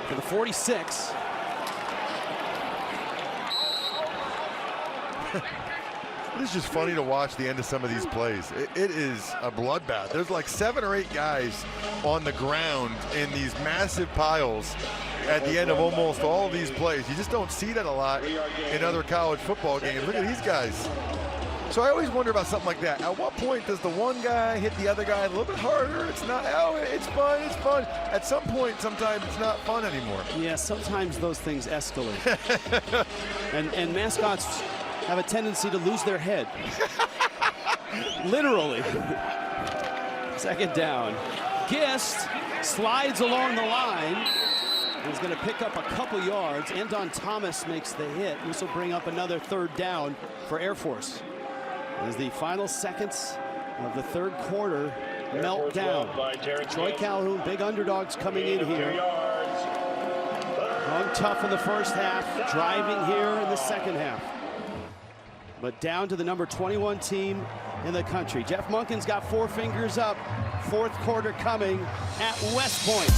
For the 46. It is just funny to watch the end of some of these plays. It is a bloodbath. There's like 7 or 8 guys on the ground in these massive piles at the end of almost all these plays. You just don't see that a lot in other college football games. Look at these guys. So I always wonder about something like that. At what point does the one guy hit the other guy a little bit harder? It's not, oh, it's fun, it's fun. At some point, sometimes it's not fun anymore. Yeah, sometimes those things escalate. and mascots have a tendency to lose their head. Literally. 2nd down. Gist slides along the line. He's going to pick up a couple yards. Andon Thomas makes the hit. This will bring up another 3rd down for Air Force. As the final seconds of the 3rd quarter melt down. Troy Calhoun, big underdogs coming in here. Hung tough in the 1st half, driving here in the 2nd half. But down to the number 21 team in the country. Jeff Monken's got 4 fingers up. 4th quarter coming at West Point.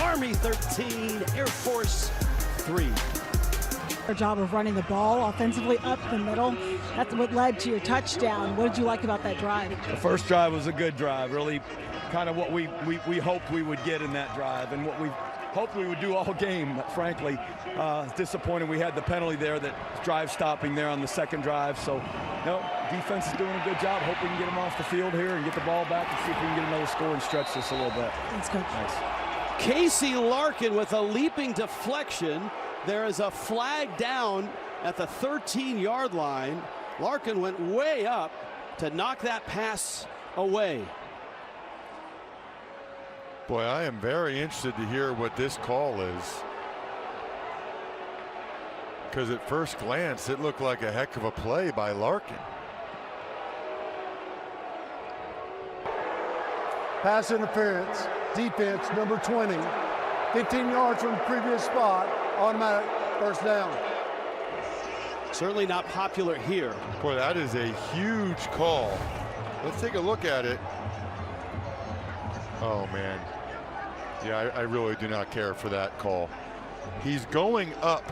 Army 13, Air Force 3. Their job of running the ball offensively up the middle. That's what led to your touchdown. What did you like about that drive? The first drive was a good drive, really kind of what we hoped we would get in that drive and what we hoped we would do all game, frankly. Disappointing we had the penalty there, that drive stopping there on the 2nd drive. So, no, defense is doing a good job. Hope we can get them off the field here and get the ball back and see if we can get another score and stretch this a little bit. Let's go. Nice. Casey Larkin with a leaping deflection. There is a flag down at the 13-yard line. Larkin went way up to knock that pass away. Boy, I am very interested to hear what this call is. Because at first glance, it looked like a heck of a play by Larkin. Pass interference, defense, number 20. 15 yards from the previous spot, automatic 1st down. Certainly not popular here. Boy, that is a huge call. Let's take a look at it. Oh, man. Yeah, I really do not care for that call. He's going up.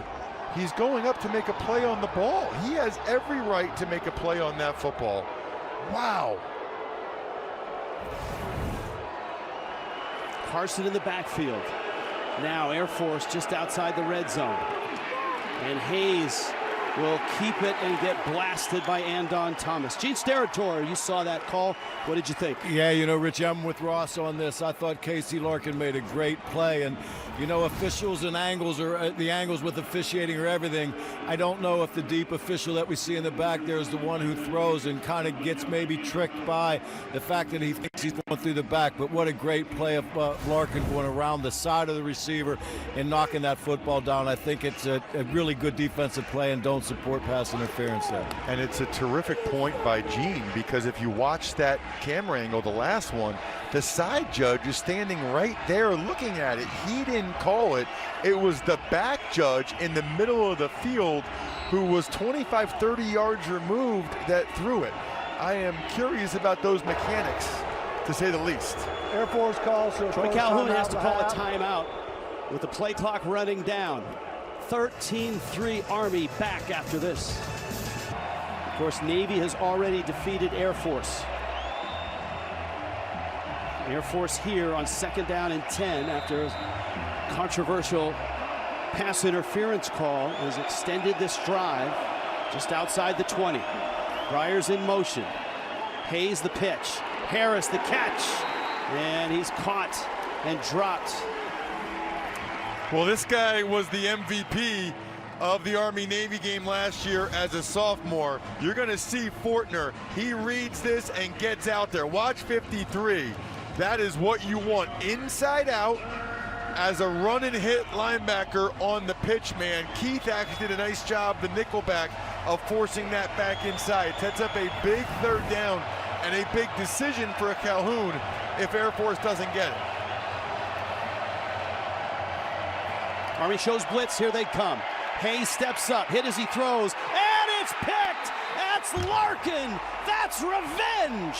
He's going up to make a play on the ball. He has every right to make a play on that football. Wow. Carson in the backfield. Now Air Force just outside the red zone. And Hayes will keep it and get blasted by Andon Thomas. Gene Steratore, you saw that call. What did you think? Yeah, you know, Rich, I'm with Ross on this. I thought Casey Larkin made a great play. And, you know, officials and angles, or the angles with officiating or everything, I don't know if the deep official that we see in the back there is the one who throws and kind of gets maybe tricked by the fact that he thinks he's going through the back. But what a great play of Larkin going around the side of the receiver and knocking that football down. I think it's a really good defensive play, and don't don't support pass interference there. And it's a terrific point by Gene, because if you watch that camera angle, the last one, the side judge is standing right there looking at it. He didn't call it. It was the back judge in the middle of the field who was 25, 30 yards removed that threw it. I am curious about those mechanics, to say the least. Air Force calls. Troy Calhoun has to call a timeout with the play clock running down. 13-3 Army back after this. Of course, Navy has already defeated Air Force. Air Force here on 2nd down and 10 after a controversial pass interference call has extended this drive just outside the 20. Bryers in motion. Hayes the pitch. Harris the catch. And he's caught and dropped. Well, this guy was the MVP of the Army-Navy game last year as a sophomore. You're going to see Fortner. He reads this and gets out there. Watch 53. That is what you want. Inside out as a run and hit linebacker on the pitch man. Keith actually did a nice job, the nickelback, of forcing that back inside. Sets up a big 3rd down and a big decision for a Calhoun if Air Force doesn't get it. Army shows blitz, here they come. Hayes steps up, hit as he throws, and it's picked! That's Larkin! That's revenge!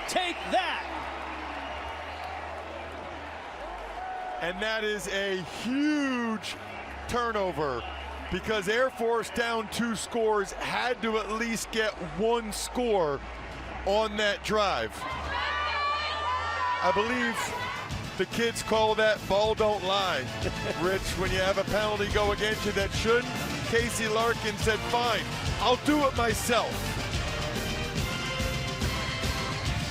Take that! And that is a huge turnover, because Air Force down 2 scores had to at least get 1 score on that drive. I believe the kids call that ball don't lie. Rich, when you have a penalty go against you that shouldn't, Casey Larkin said, fine, I'll do it myself.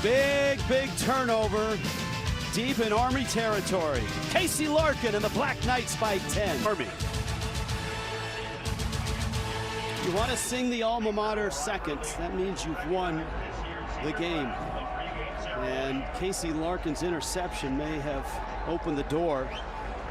Big turnover deep in Army territory. Casey Larkin and the Black Knights by 10. Army. You want to sing the alma mater second, that means you've won the game. And Casey Larkin's interception may have opened the door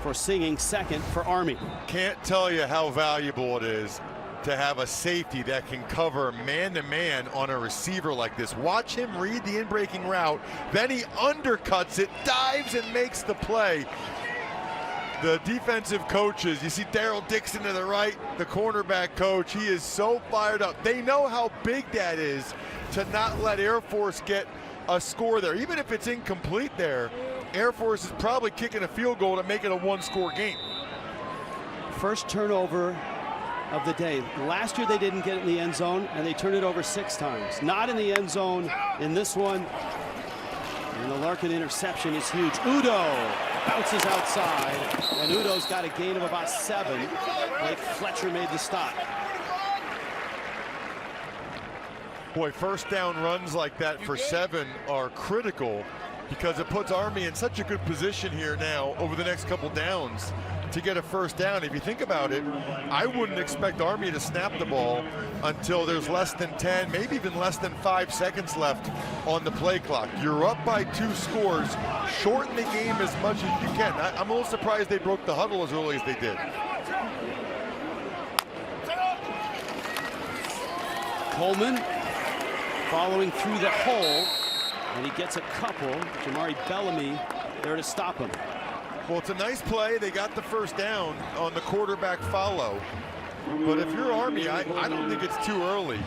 for singing second for Army. Can't tell you how valuable it is to have a safety that can cover man-to-man on a receiver like this. Watch him read the in-breaking route, then he undercuts it, dives and makes the play. The defensive coaches, you see Daryl Dixon to the right, the cornerback coach, he is so fired up. They know how big that is to not let Air Force get a score there. Even if it's incomplete there, Air Force is probably kicking a field goal to make it a 1-score game. First turnover of the day. Last year they didn't get it in the end zone, and they turned it over 6 times. Not in the end zone in this one. And the Larkin interception is huge. Udo bounces outside, and Udo's got a gain of about 7. Blake Fletcher made the stop. Boy, first down runs like that for 7 are critical, because it puts Army in such a good position here now over the next couple downs to get a first down. If you think about it, I wouldn't expect Army to snap the ball until there's less than 10, maybe even less than 5 seconds left on the play clock. You're up by 2 scores. Shorten the game as much as you can. I'm a little surprised they broke the huddle as early as they did. Coleman following through the hole, and he gets a couple. Jamari Bellamy there to stop him. Well, it's a nice play. They got the first down on the quarterback follow. But if you're Army, I don't think it's too early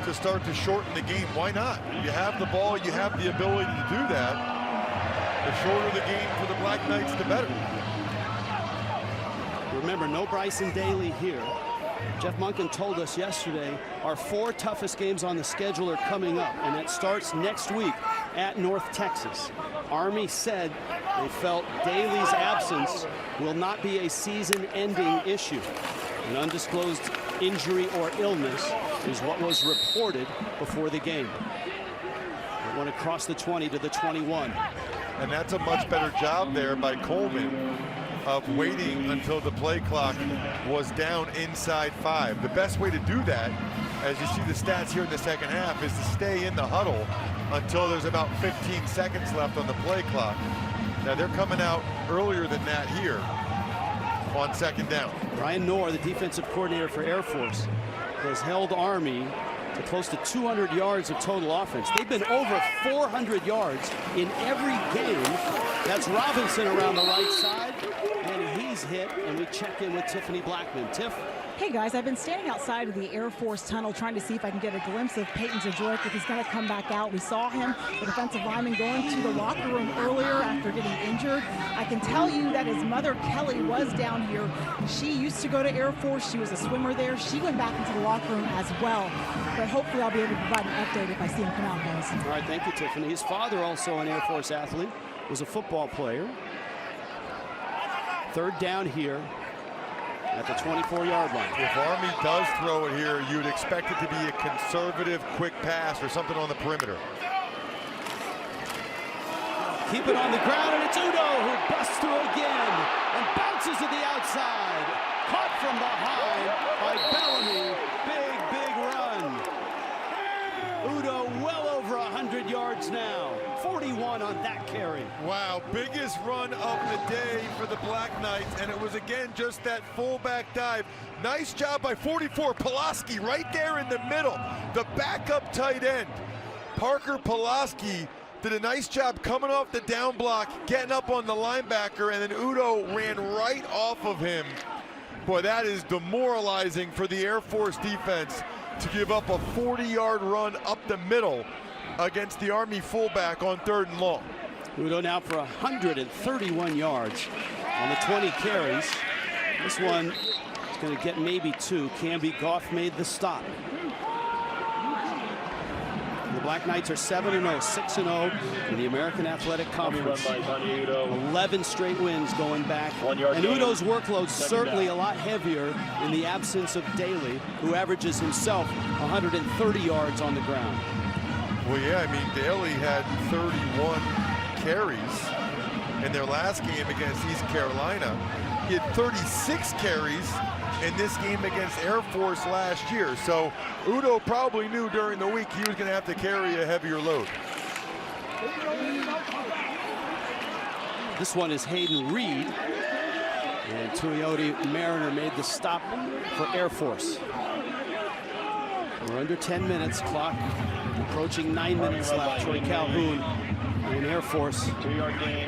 to start to shorten the game. Why not? You have the ball, you have the ability to do that. The shorter the game for the Black Knights, the better. Remember, no Bryson Daly here. Jeff Monken told us yesterday our 4 toughest games on the schedule are coming up, and it starts next week at North Texas. Army said they felt Daly's absence will not be a season-ending issue. An undisclosed injury or illness is what was reported before the game. It went across the 20 to the 21. And that's a much better job there by Coleman of waiting until the play clock was down inside 5. The best way to do that, as you see the stats here in the second half, is to stay in the huddle until there's about 15 seconds left on the play clock. Now they're coming out earlier than that here on second down. Ryan Knorr, the defensive coordinator for Air Force, has held Army to close to 200 yards of total offense. They've been over 400 yards in every game. That's Robinson around the right side, and he's hit, and we check in with Tiffany Blackman. Tiff? Hey guys, I've been standing outside of the Air Force tunnel trying to see if I can get a glimpse of Peyton Zdrojek if he's going to come back out. We saw him, the defensive lineman, going to the locker room earlier after getting injured. I can tell you that his mother, Kelly, was down here. She used to go to Air Force. She was a swimmer there. She went back into the locker room as well. But hopefully I'll be able to provide an update if I see him come out, guys. All right, thank you, Tiffany. His father, also an Air Force athlete, was a football player. Third down here at the 24-yard line. If Army does throw it here, you'd expect it to be a conservative, quick pass or something on the perimeter. Keep it on the ground, and it's Udo who busts through again and bounces to the outside. Caught from behind by Bellamy. Big, big run. Udo well over 100 yards now. 41 on that carry. Wow, biggest run of the day for the Black Knights, and it was again just that fullback dive. Nice job by 44, Pulaski right there in the middle. The backup tight end, Parker Pulaski, did a nice job coming off the down block, getting up on the linebacker, and then Udo ran right off of him. Boy, that is demoralizing for the Air Force defense to give up a 40-yard run up the middle against the Army fullback on 3rd and long. Udo now for 131 yards on the 20 carries. This one is going to get maybe 2. Camby Goff made the stop. The Black Knights are 7-0, 6-0 in the American Athletic Conference. 11 straight wins going back. And Udo's workload certainly a lot heavier in the absence of Daly, who averages himself 130 yards on the ground. Well, yeah, I mean, Daly had 31 carries in their last game against East Carolina. He had 36 carries in this game against Air Force last year. So Udo probably knew during the week he was going to have to carry a heavier load. This one is Hayden Reed. And Tuioti Mariner made the stop for Air Force. We're under 10 minutes, clock approaching 9 minutes left. Troy Calhoun in Air Force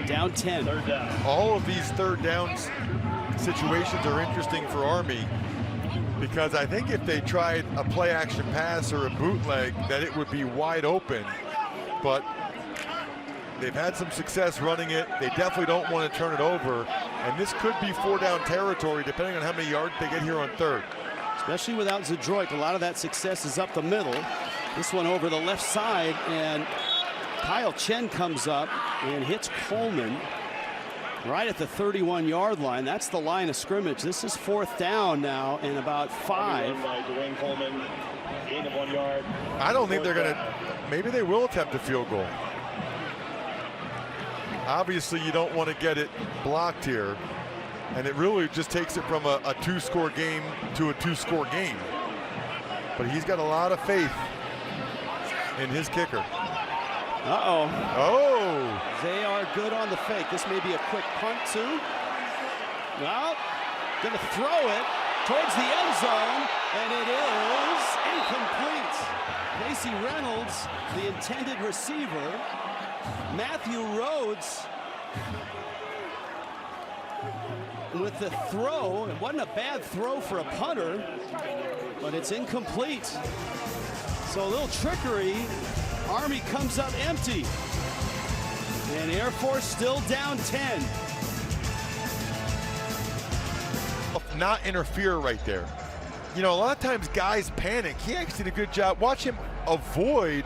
down 10. All of these third downs situations are interesting for Army because I think if they tried a play action pass or a bootleg that it would be wide open, but they've had some success running it. They definitely don't want to turn it over, and this could be 4-down territory depending on how many yards they get here on 3rd. Especially without Zdrojek, a lot of that success is up the middle. This one over the left side, and Kyle Chen comes up and hits Coleman right at the 31-yard line. That's the line of scrimmage. This is 4th down now and about 5. I don't think they're going to, maybe they will attempt a field goal. Obviously, you don't want to get it blocked here. And it really just takes it from a 2-score game to a 2-score game. But he's got a lot of faith in his kicker. Uh-oh. Oh! They are good on the fake. This may be a quick punt, too. Well, gonna throw it towards the end zone, and it is incomplete. Casey Reynolds, the intended receiver. Matthew Rhodes with the throw. It wasn't a bad throw for a punter, but it's incomplete. So a little trickery. Army comes up empty. And Air Force still down 10. Not interfere right there. You know, a lot of times guys panic. He actually did a good job. Watch him avoid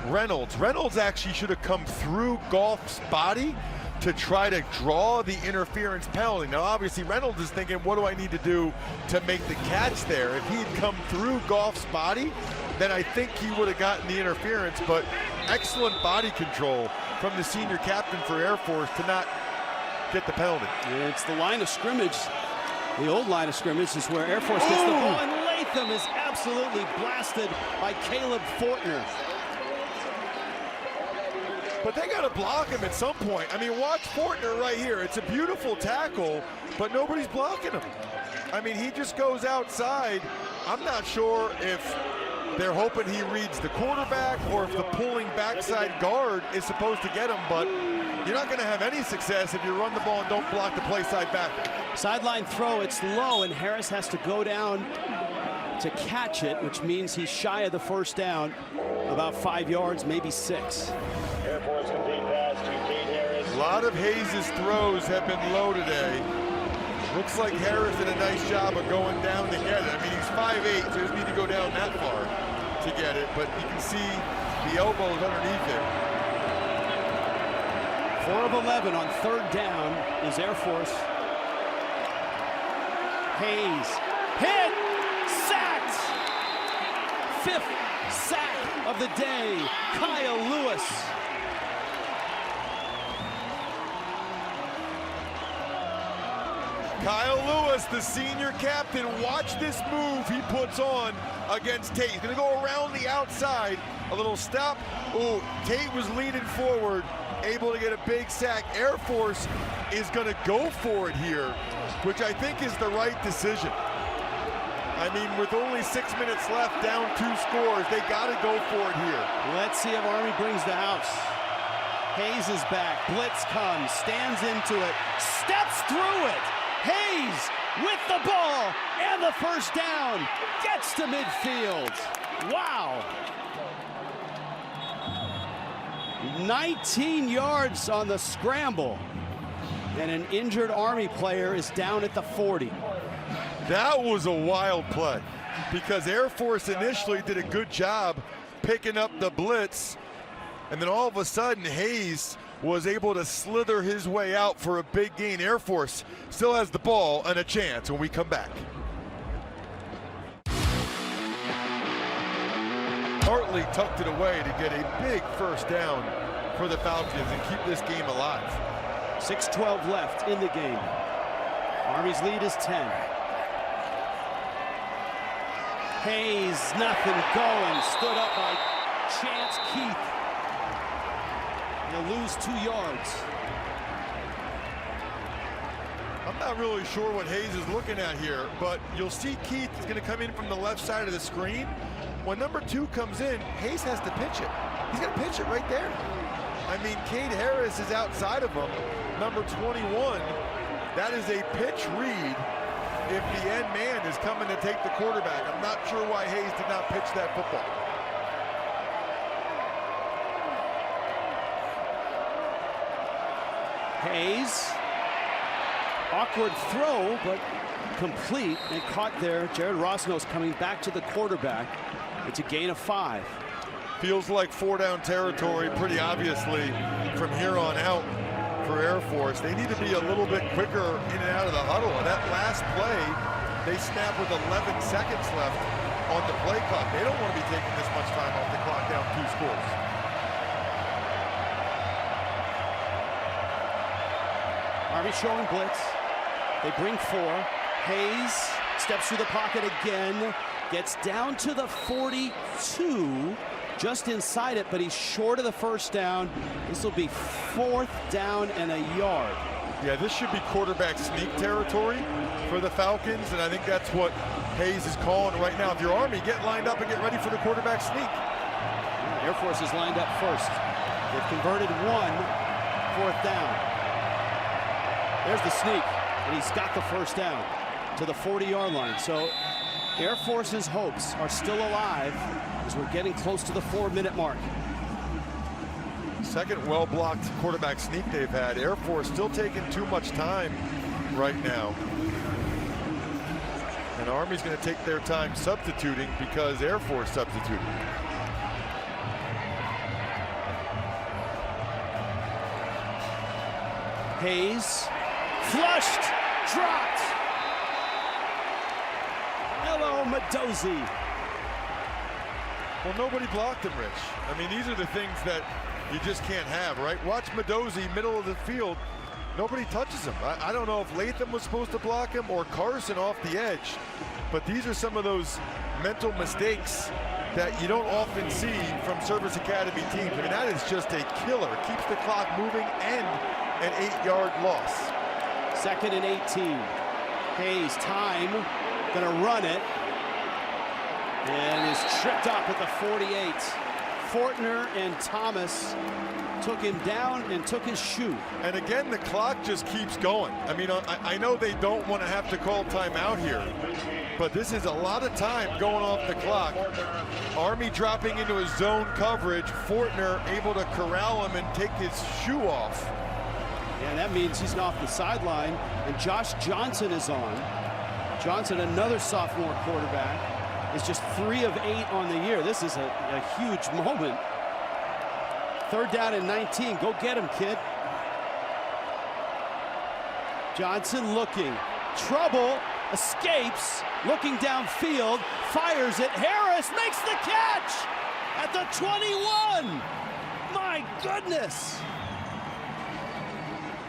Reynolds. Reynolds actually should have come through Goff's body to try to draw the interference penalty. Now, obviously, Reynolds is thinking, what do I need to do to make the catch there? If he had come through Goff's body, then I think he would have gotten the interference, but excellent body control from the senior captain for Air Force to not get the penalty. Yeah, it's the line of scrimmage. The old line of scrimmage is where Air Force gets the ball, and Latham is absolutely blasted by Caleb Fortner. but they got to block him at some point. I mean, watch Fortner right here. It's a beautiful tackle, but nobody's blocking him. I mean, he just goes outside. I'm not sure if they're hoping he reads the quarterback or if the pulling backside guard is supposed to get him, but you're not going to have any success if you run the ball and don't block the play side back. Sideline throw, it's low, and Harris has to go down to catch it, which means he's shy of the first down, about 5 yards, maybe 6. Air Force complete pass to Kate Harris. A lot of Hayes' throws have been low today. Looks like Harris did a nice job of going down to get it. I mean, he's 5'8", so he doesn't need to go down that far to get it, but you can see the elbows underneath it. 4 of 11 on 3rd down is Air Force. Hayes hit, sacked. 5th sack of the day, Kyle Lewis. Kyle Lewis, the senior captain, watch this move he puts on against Tate. He's gonna go around the outside, a little stop. Ooh, Tate was leaning forward, able to get a big sack. Air Force is gonna go for it here, which I think is the right decision. I mean, with only 6 minutes left, down 2 scores, they gotta go for it here. Let's see if Army brings the house. Hayes is back, blitz comes, stands into it, steps through it. Hayes with the ball and the first down, gets to midfield. Wow. 19 yards on the scramble, and an injured Army player is down at the 40. That was a wild play because Air Force initially did a good job picking up the blitz, and then all of a sudden Hayes was able to slither his way out for a big gain. Air Force still has the ball and a chance when we come back. Hartley tucked it away to get a big first down for the Falcons and keep this game alive. 6:12 left in the game. Army's lead is 10. Hayes, nothing going, stood up by Chance Keith. He'll lose 2 yards. I'm not really sure what Hayes is looking at here, but you'll see Keith is going to come in from the left side of the screen. When number 2 comes in, Hayes has to pitch it. He's going to pitch it right there. I mean, Kate Harris is outside of him, number 21. That is a pitch read if the end man is coming to take the quarterback. I'm not sure why Hayes did not pitch that football. Hayes, awkward throw, but complete and caught there. Jared Rosno's coming back to the quarterback. It's a gain of 5. Feels like 4-down territory pretty obviously from here on out for Air Force. They need to be a little bit quicker in and out of the huddle. And that last play, they snap with 11 seconds left on the play clock. They don't want to be taking this much time off the clock down 2 scores. Army showing blitz. They bring 4. Hayes steps through the pocket again, gets down to the 42, just inside it, but he's short of the first down. This will be 4th down and a yard. Yeah, this should be quarterback sneak territory for the Falcons, and I think that's what Hayes is calling right now. If you're Army, get lined up and get ready for the quarterback sneak. Air Force is lined up first. They've converted 1, 4th down. There's the sneak, and he's got the first down to the 40-yard line. So Air Force's hopes are still alive as we're getting close to the 4-minute mark. Second well-blocked quarterback sneak they've had. Air Force still taking too much time right now. And Army's going to take their time substituting because Air Force substituted. Hayes, flushed, dropped. Hello, Madozi. Well, nobody blocked him, Rich. I mean, these are the things that you just can't have, right? Watch Madozi, middle of the field. Nobody touches him. I don't know if Latham was supposed to block him or Carson off the edge, but these are some of those mental mistakes that you don't often see from Service Academy teams. I mean, that is just a killer. Keeps the clock moving and an 8-yard loss. 2nd and 18. Hayes, time, gonna run it. And is tripped up at the 48. Fortner and Thomas took him down and took his shoe. And again, the clock just keeps going. I mean, I know they don't want to have to call timeout here, but this is a lot of time going off the clock. Army dropping into his zone coverage. Fortner able to corral him and take his shoe off. And that means he's off the sideline, and Josh Johnson is on. Johnson, another sophomore quarterback, is just 3 of 8 on the year. This is a huge moment. 3rd down and 19. Go get him, kid. Johnson looking. Trouble. Escapes. Looking downfield. Fires it. Harris makes the catch at the 21. My goodness.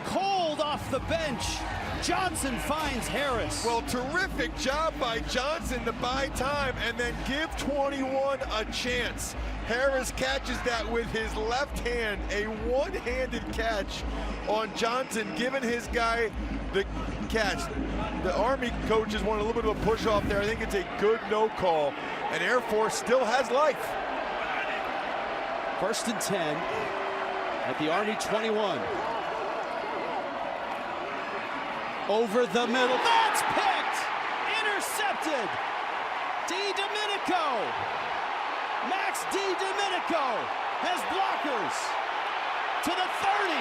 Cold off the bench. Johnson finds Harris. Well, terrific job by Johnson to buy time and then give 21 a chance. Harris catches that with his left hand, a one-handed catch on Johnson, giving his guy the catch. The Army coaches want a little bit of a push off there. I think it's a good no call, and Air Force still has life. 1st and 10 at the Army 21. Over the middle. That's picked! Intercepted! DiDomenico! Max DiDomenico has blockers to the 30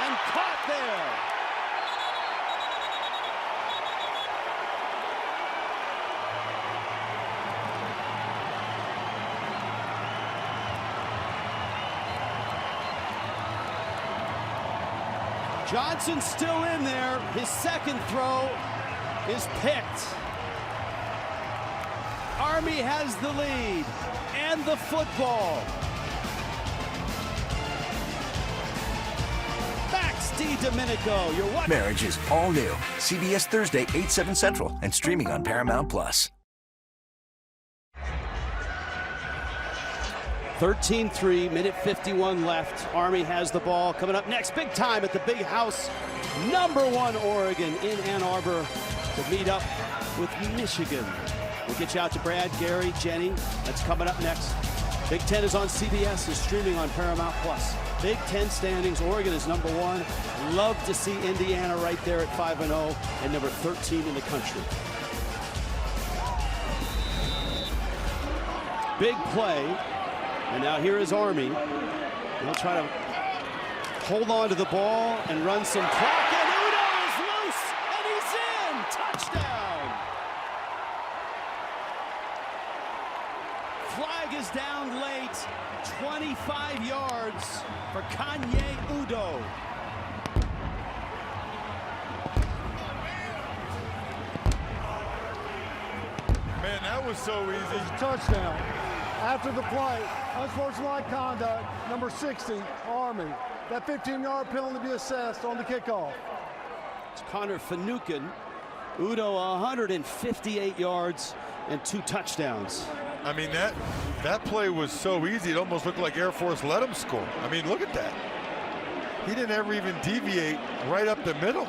and caught there. Johnson still in there. His 2nd throw is picked. Army has the lead and the football. Max DiDomenico, you're watching. Marriage is all new. CBS Thursday, 8/7 Central, and streaming on Paramount Plus. 13-3, minute 51 left. Army has the ball. Coming up next, big time at the Big House. #1 Oregon in Ann Arbor to meet up with Michigan. We'll get you out to Brad, Gary, Jenny. That's coming up next. Big Ten is on CBS and streaming on Paramount Plus. Big Ten standings, Oregon is #1. Love to see Indiana right there at 5-0 and number 13 in the country. Big play. And now here is Army. They'll try to hold on to the ball and run some clock. And Udo is loose, and he's in. Touchdown. Flag is down late. 25 yards for Kanye Udo. Man, that was so easy. It's a touchdown. After the play, unsportsmanlike conduct, number 60, Army. That 15-yard penalty to be assessed on the kickoff. It's Connor Finucane. Udo 158 yards and 2 touchdowns. I mean, that play was so easy, it almost looked like Air Force let him score. I mean, look at that. He didn't ever even deviate right up the middle.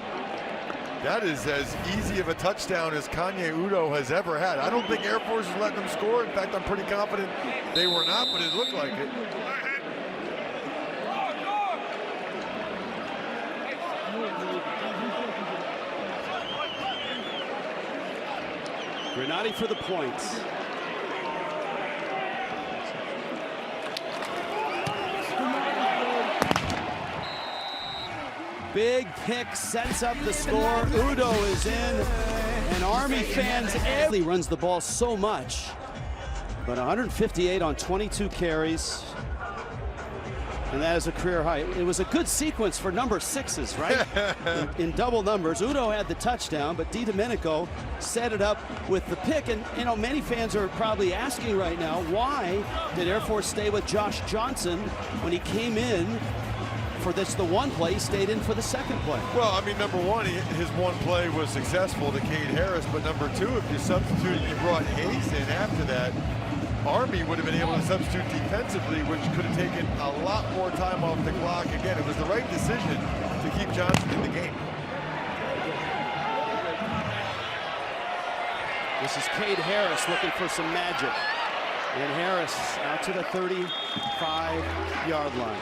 That is as easy of a touchdown as Kanye Udo has ever had. I don't think Air Force is letting them score. In fact, I'm pretty confident they were not, but it looked like it. Granati for the points. Big pick sets up the score. Udo is in, and Army fans, he runs the ball so much. But 158 on 22 carries. And that is a career high. It was a good sequence for number 6s, right? in double numbers. Udo had the touchdown, but DiDomenico set it up with the pick. And, you know, many fans are probably asking right now, why did Air Force stay with Josh Johnson when he came in for this, the one play, he stayed in for the second play? Well, I mean, number one, his one play was successful to Cade Harris, but number two, if you substituted, you brought Hayes in after that, Army would have been able to substitute defensively, which could have taken a lot more time off the clock. Again, it was the right decision to keep Johnson in the game. This is Cade Harris looking for some magic. And Harris out to the 35-yard line.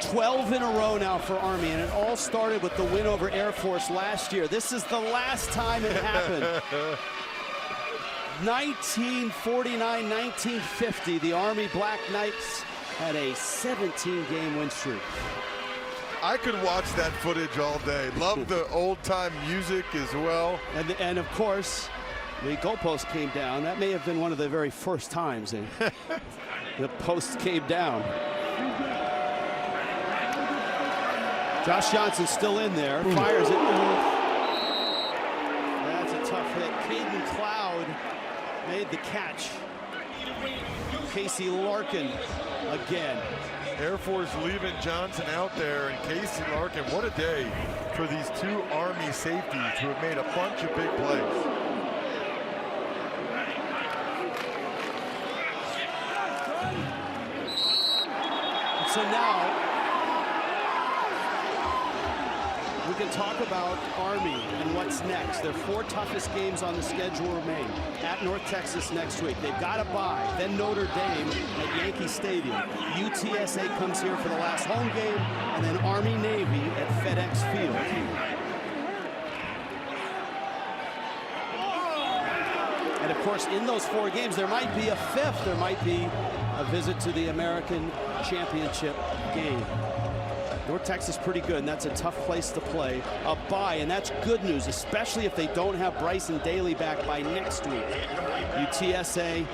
12 in a row now for Army, and it all started with the win over Air Force last year. This is the last time it happened. 1949, 1950, the Army Black Knights had a 17-game win streak. I could watch that footage all day. Love the old-time music as well. And of course, the goalpost came down. That may have been one of the very first times the post came down. Josh Johnson still in there, fires it. That's a tough hit. Caden Cloud made the catch. Casey Larkin again. Air Force leaving Johnson out there, and Casey Larkin, what a day for these two Army safeties who have made a bunch of big plays. So now we can talk about Army and what's next. Their 4 toughest games on the schedule remain. At North Texas next week. They've got a bye. Then Notre Dame at Yankee Stadium. UTSA comes here for the last home game. And then Army-Navy at FedEx Field. And of course, in those 4 games, there might be a 5th. There might be a visit to the American Championship game. North Texas pretty good, and that's a tough place to play. A bye, and that's good news, especially if they don't have Bryson Daly back by next week. UTSA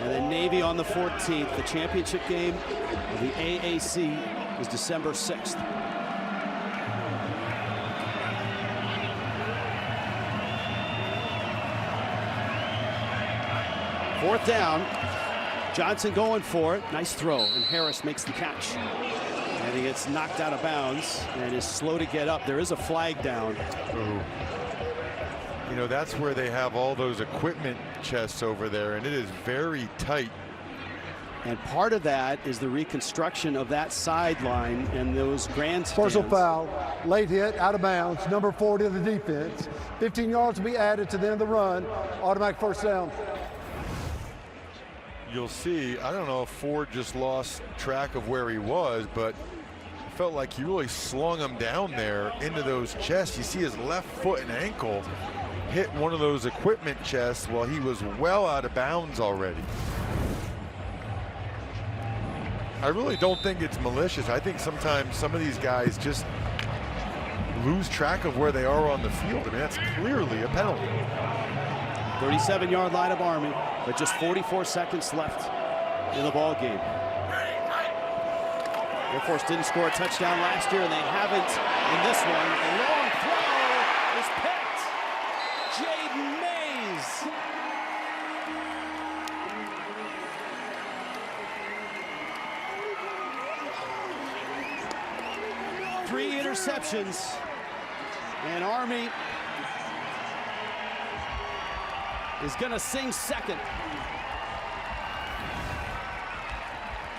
and then Navy on the 14th. The championship game of the AAC is December 6th. Fourth down. Johnson going for it. Nice throw, and Harris makes the catch. And he gets knocked out of bounds and is slow to get up. There is a flag down. Ooh. You know, that's where they have all those equipment chests over there, and it is very tight. And part of that is the reconstruction of that sideline and those grandstands. Personal foul, late hit, out of bounds, number 40 of the defense. 15 yards will be added to the end of the run. Automatic first down. You'll see, I don't know if Ford just lost track of where he was, but it felt like he really slung him down there into those chests. You see his left foot and ankle hit one of those equipment chests while he was well out of bounds already. I really don't think it's malicious. I think sometimes some of these guys just lose track of where they are on the field. I mean, that's clearly a penalty. 37-yard line of Army, but just 44 seconds left in the ball game. Air Force didn't score a touchdown last year, and they haven't in this one. A long throw is picked. Jaden Mays. Three interceptions, and Army is going to sing second.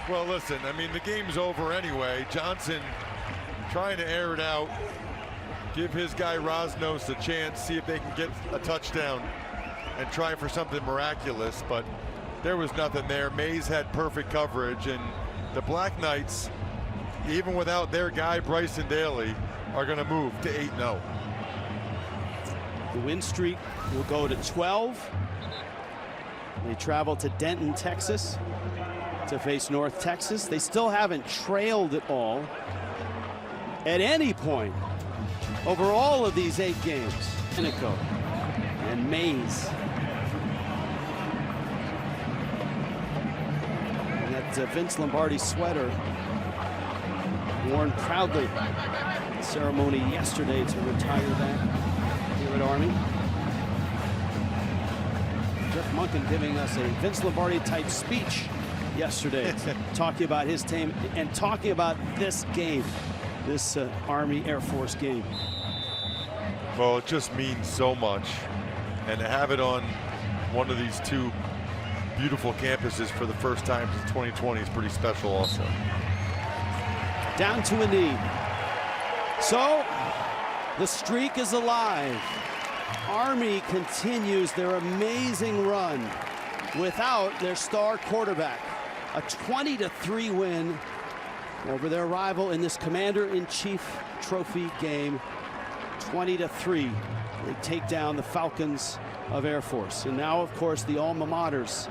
Well, listen, I mean, the game's over anyway. Johnson trying to air it out, give his guy Rosnos a chance, see if they can get a touchdown and try for something miraculous, but there was nothing there. Mays had perfect coverage, and the Black Knights, even without their guy Bryson Daly, are going to move to 8-0. The win streak will go to 12. They travel to Denton, Texas to face North Texas. They still haven't trailed at all at any point over all of these 8 games. Inico and Mays. And that Vince Lombardi sweater worn proudly at the ceremony yesterday to retire that here at Army. Jeff Monken giving us a Vince Lombardi type speech yesterday, talking about his team and talking about this game, this Army Air Force game. Well, it just means so much, and to have it on one of these two beautiful campuses for the first time since 2020 is pretty special also. Down to a knee. So the streak is alive. Army continues their amazing run without their star quarterback. A 20-3 win over their rival in this Commander-in-Chief Trophy game. 20-3. They take down the Falcons of Air Force. And now, of course, the alma maters.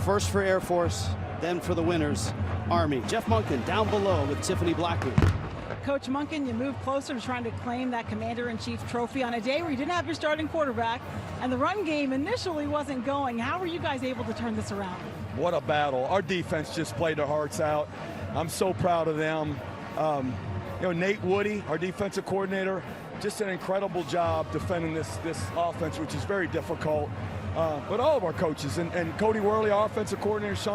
First for Air Force, then for the winners, Army. Jeff Monken down below with Tiffany Blackman. Coach Monken, you move closer to trying to claim that Commander-in-Chief trophy on a day where you didn't have your starting quarterback and the run game initially wasn't going. How were you guys able to turn this around? What a battle. Our defense just played their hearts out. I'm so proud of them. Nate Woody, our defensive coordinator, just an incredible job defending this offense, which is very difficult. But all of our coaches, and Cody Worley, our offensive coordinator, Sean